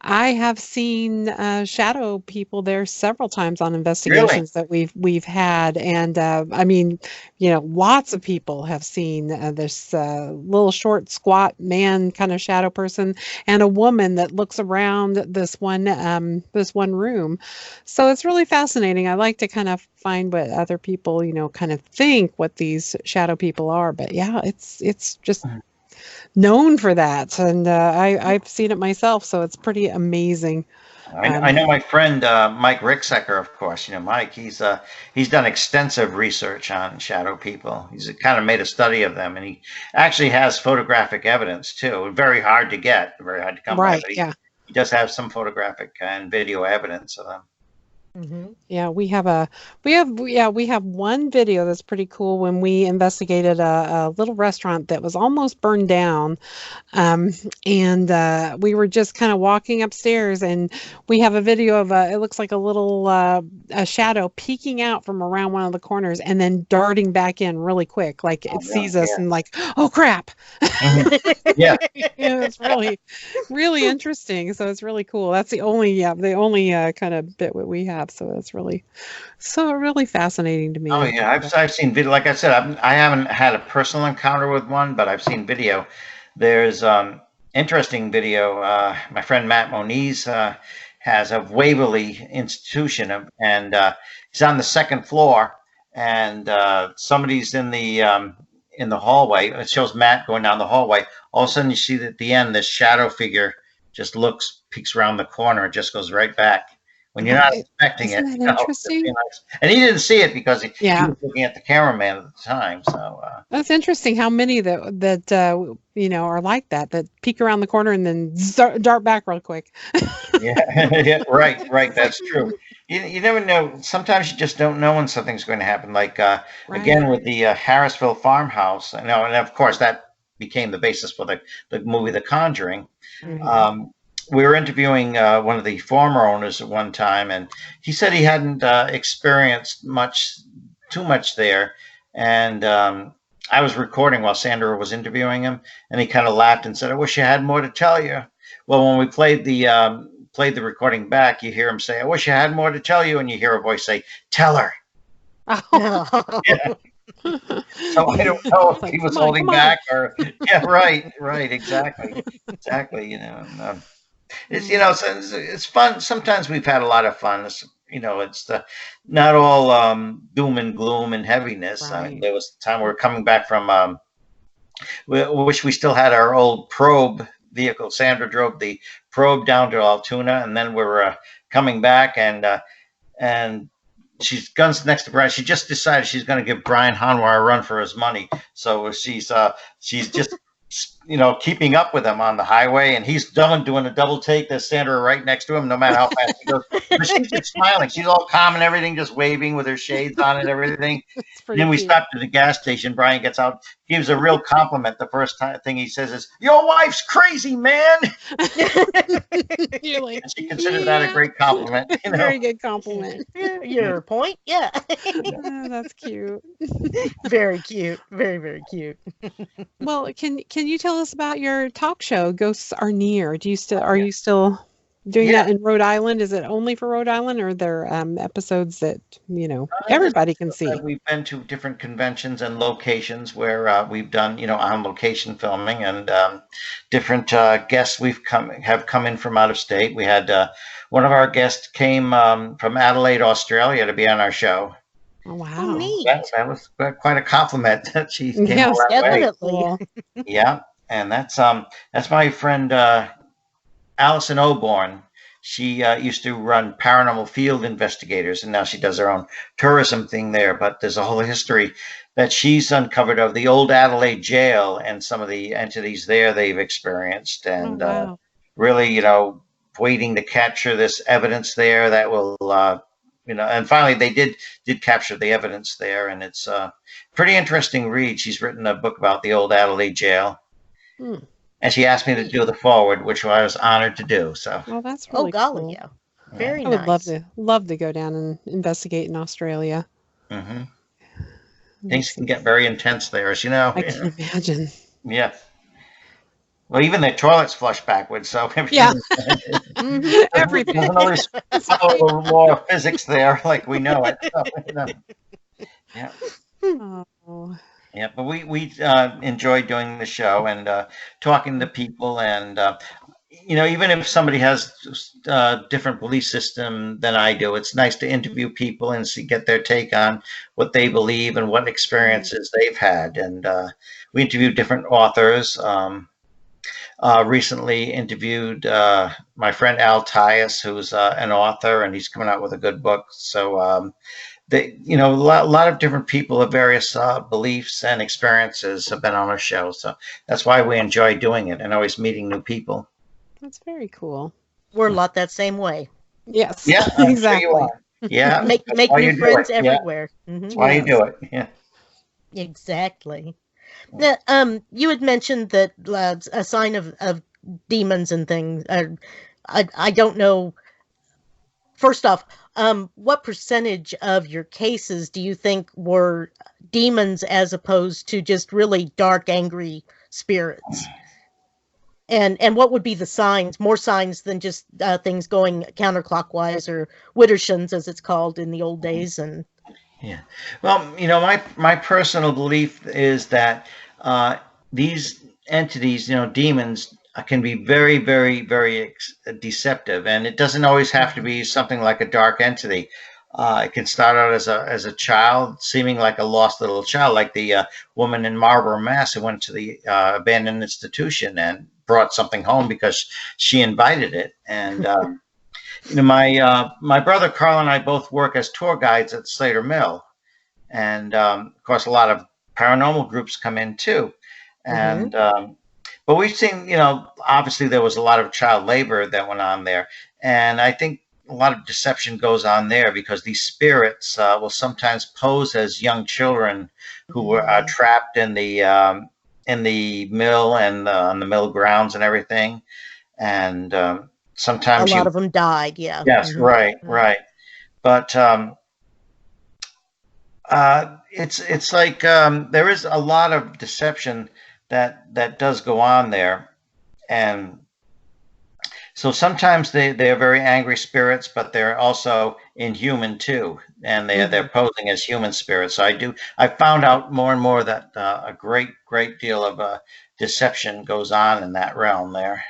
I have seen shadow people there several times on Really? investigations that we've had, and I mean, lots of people have seen this little short, squat man kind of shadow person, and a woman that looks around this one room. So it's really fascinating. I like to kind of find what other people, kind of think what these shadow people are. But yeah, it's just known for that, and I've seen it myself, so it's pretty amazing. I know my friend Mike Ricksecker, of course. You know, Mike. He's done extensive research on shadow people. He's kind of made a study of them, and he actually has photographic evidence too. Very hard to get, very hard to come by, Right, but yeah. he does have some photographic and video evidence of them. Yeah, we have one video that's pretty cool when we investigated a little restaurant that was almost burned down. Um, and we were just kind of walking upstairs, and we have a video of it looks like a little a shadow peeking out from around one of the corners and then darting back in really quick, like it sees us and like, oh crap. Yeah. Yeah, it's really, really interesting. So it's really cool. That's the only kind of bit what we have. So it's really fascinating to me. Oh yeah, I've seen video. Like I said, I haven't had a personal encounter with one, but I've seen video. There's interesting video. My friend Matt Moniz has of Waverly Institution, and he's on the second floor, and somebody's in the hallway. It shows Matt going down the hallway. All of a sudden, you see that at the end, this shadow figure just peeks around the corner, and just goes right back when you're not expecting it. Isn't that interesting? Nice. And he didn't see it because he Yeah. was looking at the cameraman at the time. So That's interesting how many that are like that peek around the corner and then dart back real quick. yeah, yeah, right. That's true. You never know. Sometimes you just don't know when something's going to happen. Like again with the Harrisville farmhouse. And of course that became the basis for the movie The Conjuring. We were interviewing one of the former owners at one time, and he said he hadn't experienced too much there. And I was recording while Sandra was interviewing him, and he kind of laughed and said, "I wish I had more to tell you." Well, when we played the recording back, you hear him say, "I wish I had more to tell you," and you hear a voice say, "Tell her." Oh. Yeah. So I don't know if he was holding back or yeah, right, exactly. And, it's fun. Sometimes we've had a lot of fun. It's not all doom and gloom and heaviness. I mean, there was a time we were coming back from we wish we still had our old probe vehicle. Sandra drove the probe down to Altoona, and then we were coming back, and she's guns next to Brian. She just decided she's going to give Brian Hanwar a run for his money. So she's just keeping up with him on the highway, and he's doing a double take. There's Sandra right next to him, no matter how fast he goes. But she's just smiling. She's all calm and everything, just waving with her shades on and everything. Then we stopped at the gas station. Brian gets out, gives a real compliment. The first thing he says is, "Your wife's crazy, man." You're like, And she considers that a great compliment. Very good compliment. Your point, yeah. Oh, that's cute. Very cute, very very cute. Well, can you tell us about your talk show, Ghosts R N.E.A.R? Are you still doing that in Rhode Island? Is it only for Rhode Island, or are there episodes that everybody can see? We've been to different conventions and locations where we've done on location filming, and different guests have come in from out of state. We had one of our guests came from Adelaide, Australia, to be on our show. Oh, wow. Oh, neat. That was quite a compliment that she came all that way. Definitely. Yeah, and that's my friend Allison Oborn. She used to run Paranormal Field Investigators, and now she does her own tourism thing there. But there's a whole history that she's uncovered of the old Adelaide jail and some of the entities there they've experienced, and wow. really, waiting to capture this evidence there that will, and finally they did capture the evidence there, and it's a pretty interesting read. She's written a book about the old Adelaide jail. Hmm. And she asked me to do the forward, which I was honored to do. So, Well, that's really golly, cool. yeah. Very I nice. would love to go down and investigate in Australia. hmm things can get very intense there, as you know. I can imagine. Yeah. Well, even the toilets flush backwards, so Yeah. Mhm. Everything. doesn't always follow the law of physics there, like we know it. So, Yeah. Oh. Yeah, but we enjoy doing the show and talking to people, and even if somebody has a different belief system than I do, it's nice to interview people and get their take on what they believe and what experiences they've had. And we interviewed different authors. Recently interviewed my friend Al Tyus, who's an author, and he's coming out with a good book. So. A lot of different people of various beliefs and experiences have been on our show. So that's why we enjoy doing it and always meeting new people. That's very cool. We're a lot that same way. Yes. Yeah, I'm sure exactly. you are. Yeah, Make that's why new you do friends it. Yeah, everywhere. Mhm. that's why you do it. Yeah. Exactly. Now, you had mentioned that a sign of demons and things. I don't know. First off, what percentage of your cases do you think were demons as opposed to just really dark, angry spirits? And what would be the signs? More signs than just things going counterclockwise, or widdershins, as it's called in the old days. And Yeah. Well, my personal belief is that these entities, demons, can be very, very, very deceptive, and it doesn't always have to be something like a dark entity. It can start out as a child, seeming like a lost little child, like the woman in Marlborough, Mass, who went to the abandoned institution and brought something home because she invited it. And my brother Carl and I both work as tour guides at Slater Mill, and of course a lot of paranormal groups come in too, and but we've seen, obviously there was a lot of child labor that went on there, and I think a lot of deception goes on there because these spirits will sometimes pose as young children who were trapped in the mill and on the mill grounds and everything, and sometimes a lot of them died. Yeah. Yes, right. But it's like there is a lot of deception that does go on there, and so sometimes they're very angry spirits, but they're also inhuman too, and they're posing as human spirits. So I found out more and more that a great deal of deception goes on in that realm there.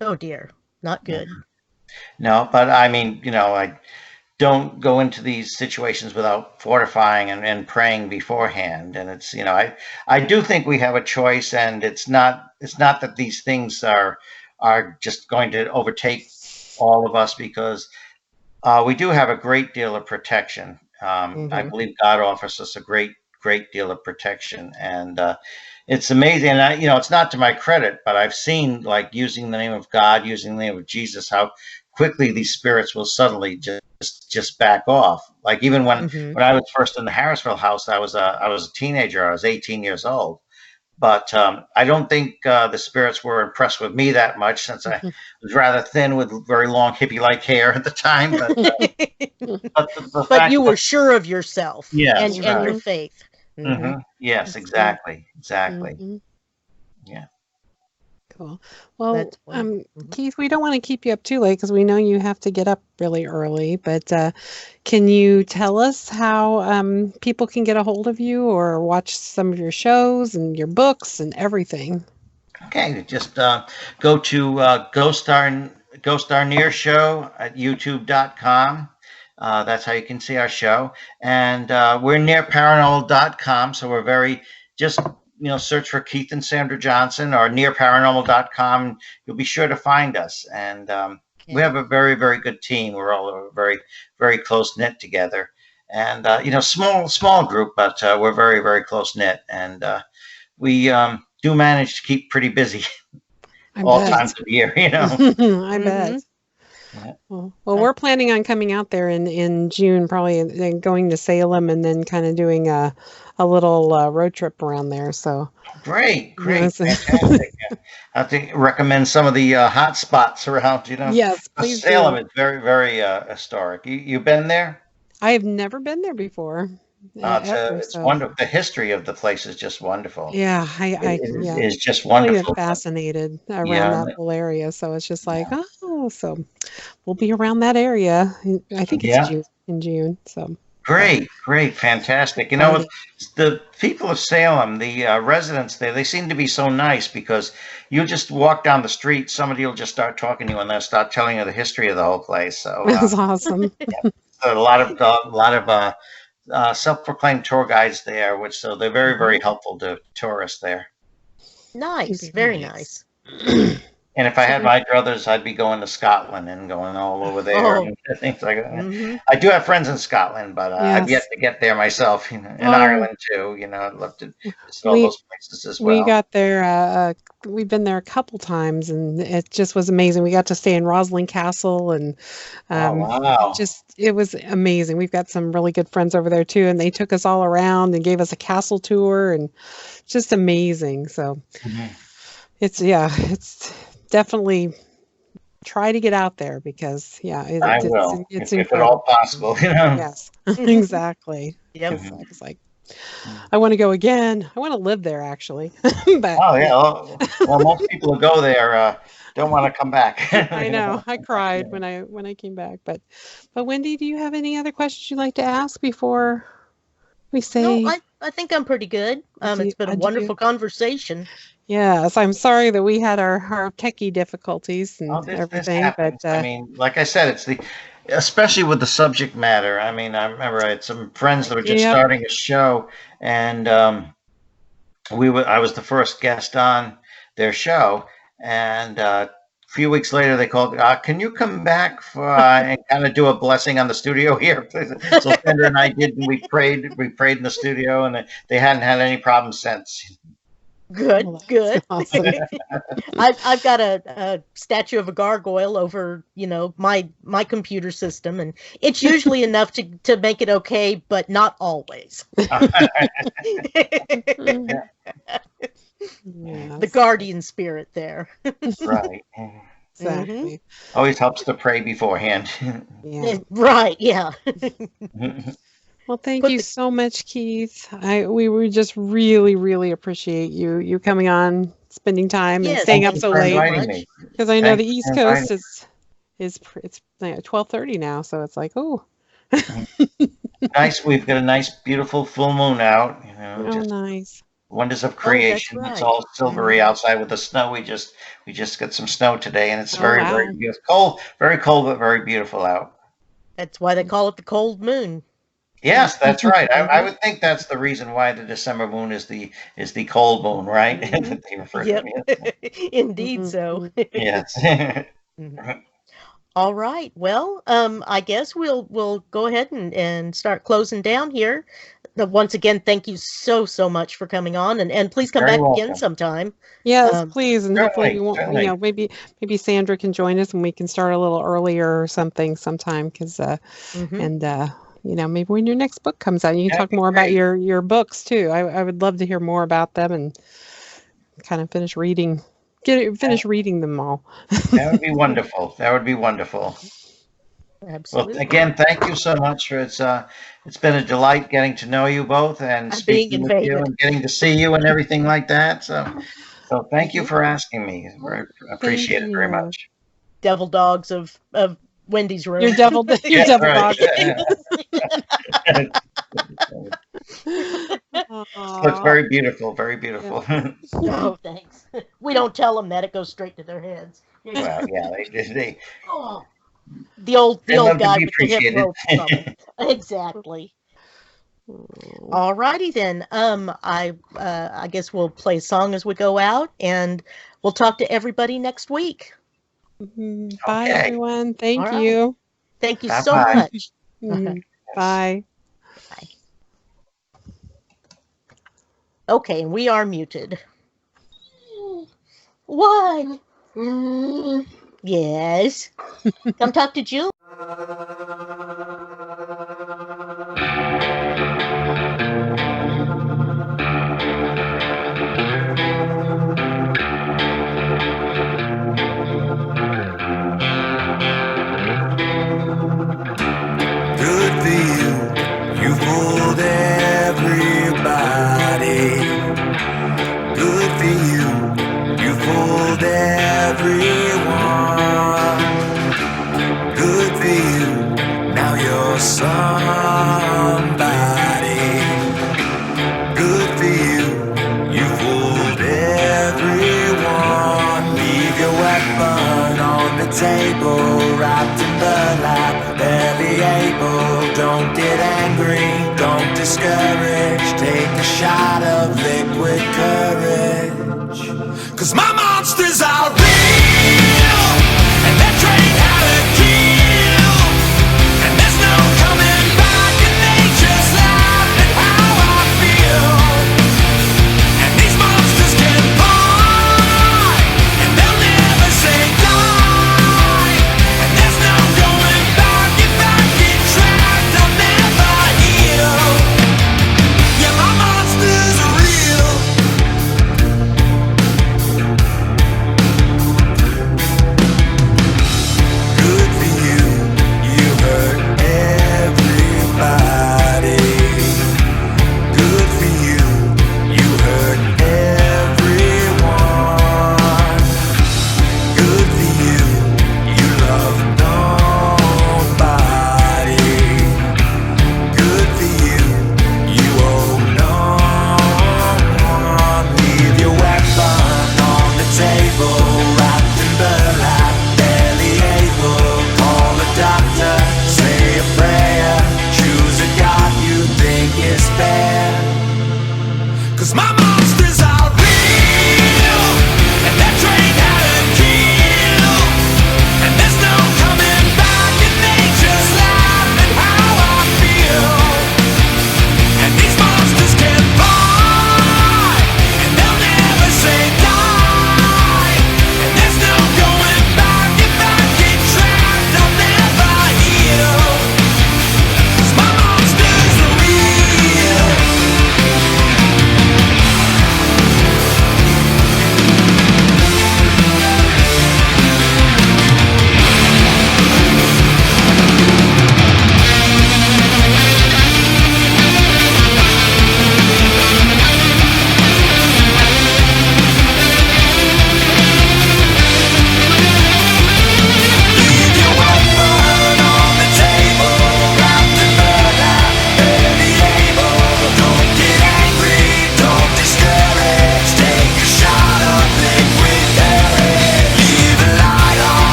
Oh dear, not good. No, but I mean, I don't go into these situations without fortifying and praying beforehand. And it's, I do think we have a choice, and it's not that these things are just going to overtake all of us, because we do have a great deal of protection. I believe God offers us a great deal of protection, and it's amazing. And it's not to my credit, but I've seen, like, using the name of God, using the name of Jesus, how quickly these spirits will suddenly just back off. Like even when I was first in the Harrisville house, I was a teenager. I was 18 years old, but I don't think the spirits were impressed with me that much, since I was rather thin with very long hippie-like hair at the time. But but you were sure of yourself, yes, and your faith. Yes, exactly. Yeah. Cool. Well, Keith, we don't want to keep you up too late because we know you have to get up really early, but can you tell us how people can get a hold of you or watch some of your shows and your books and everything? Okay, just go to Ghosts R N.E.A.R show at youtube.com. That's how you can see our show. And we're nearparanormal.com, so we're very just search for Keith and Sandra Johnson or nearparanormal.com. You'll be sure to find us. And we have a very, very good team. We're all very, very close knit together. And, small group, but we're very, very close knit. And we do manage to keep pretty busy all times of the year, I bet. Well, we're planning on coming out there in June, probably, and going to Salem, and then kind of doing a little road trip around there. So great, fantastic. I have to recommend some of the hot spots around. Yes, please. Salem is very, very historic. You've been there? I have never been there before. It's wonderful. The history of the place is just wonderful. Yeah, it is just wonderful. I'm fascinated around that whole area. So it's just like, so we'll be around that area. I think it's in June. So great, fantastic. The people of Salem, the residents there, they seem to be so nice because you just walk down the street, somebody will just start talking to you and they'll start telling you the history of the whole place. So that's awesome. A lot of self-proclaimed tour guides there, so they're very, very helpful to tourists there. Nice, very nice. And if I had my druthers, I'd be going to Scotland and going all over there and things like that. I do have friends in Scotland, but I've yet to get there myself. In Ireland too. I'd love to visit all those places as well. We got there. We've been there a couple times, and it just was amazing. We got to stay in Roslin Castle, and it was amazing. We've got some really good friends over there too, and they took us all around and gave us a castle tour, and just amazing. So it's definitely try to get out there because I will. It's if at all possible. Yes, exactly. Yep. It's like I want to go again. I want to live there actually. But, well, most people who go there don't want to come back. I know. I cried when I came back. But Wendy, do you have any other questions you'd like to ask before we say? No, I think I'm pretty good. It's been a wonderful conversation. Yes, I'm sorry that we had our techie difficulties and everything. But I mean, like I said, it's especially with the subject matter. I mean, I remember I had some friends that were just starting a show, and I was the first guest on their show, and a few weeks later they called, can you come back and kind of do a blessing on the studio here? So Sandra and I did, and we prayed in the studio, and they hadn't had any problems since. Good, good. Awesome. I've got a statue of a gargoyle over, my computer system, and it's usually enough to make it okay, but not always. The guardian spirit there. Right. Exactly. Always helps to pray beforehand. Right, yeah. Well, thank you so much, Keith. We just really, really appreciate you coming on, spending time, and staying up so late. Because I know the East Coast it's 12:30 now, so it's like, nice. We've got a nice, beautiful full moon out. Nice. Wonders of creation. It's all silvery outside with the snow. We just got some snow today, and it's very, very beautiful. Cold, very cold, but very beautiful out. That's why they call it the cold moon. Yes, that's right. I would think that's the reason why the December moon is the cold moon, right? Yep. Indeed so. Yes. All right. Well, I guess we'll go ahead and start closing down here. Once again, thank you so much for coming on, and please come back again sometime. Yes, please, and hopefully we won't. Maybe Sandra can join us, and we can start a little earlier or something sometime. Because maybe when your next book comes out, you can talk more about your books too. I would love to hear more about them and kind of finish reading them all. That would be wonderful. Absolutely. Well, again, thank you so much for it's been a delight getting to know you both and speaking with you and getting to see you and everything like that. So thank you for asking me. I appreciate it very much. Devil dogs of Wendy's room. Your devil dog. Looks very beautiful, very beautiful. Oh, thanks. We don't tell them that; it goes straight to their heads. Well, yeah, they the old guy with the hip rope. Exactly. All righty then. I guess we'll play a song as we go out, and we'll talk to everybody next week. Bye, Okay. everyone. Thank All right. you. Thank you so Bye-bye. much. Bye. Okay, and we are muted. What? Yes. Come talk to Jill. Good for you, you fooled everybody. Good for you, you fooled everyone. Good for you, now you're somebody. Good for you, you fooled everyone. Leave your weapon on the table, wrapped in burlap, barely able. Don't get angry, don't discourage. Take a shot of liquid courage. 'Cause my monsters are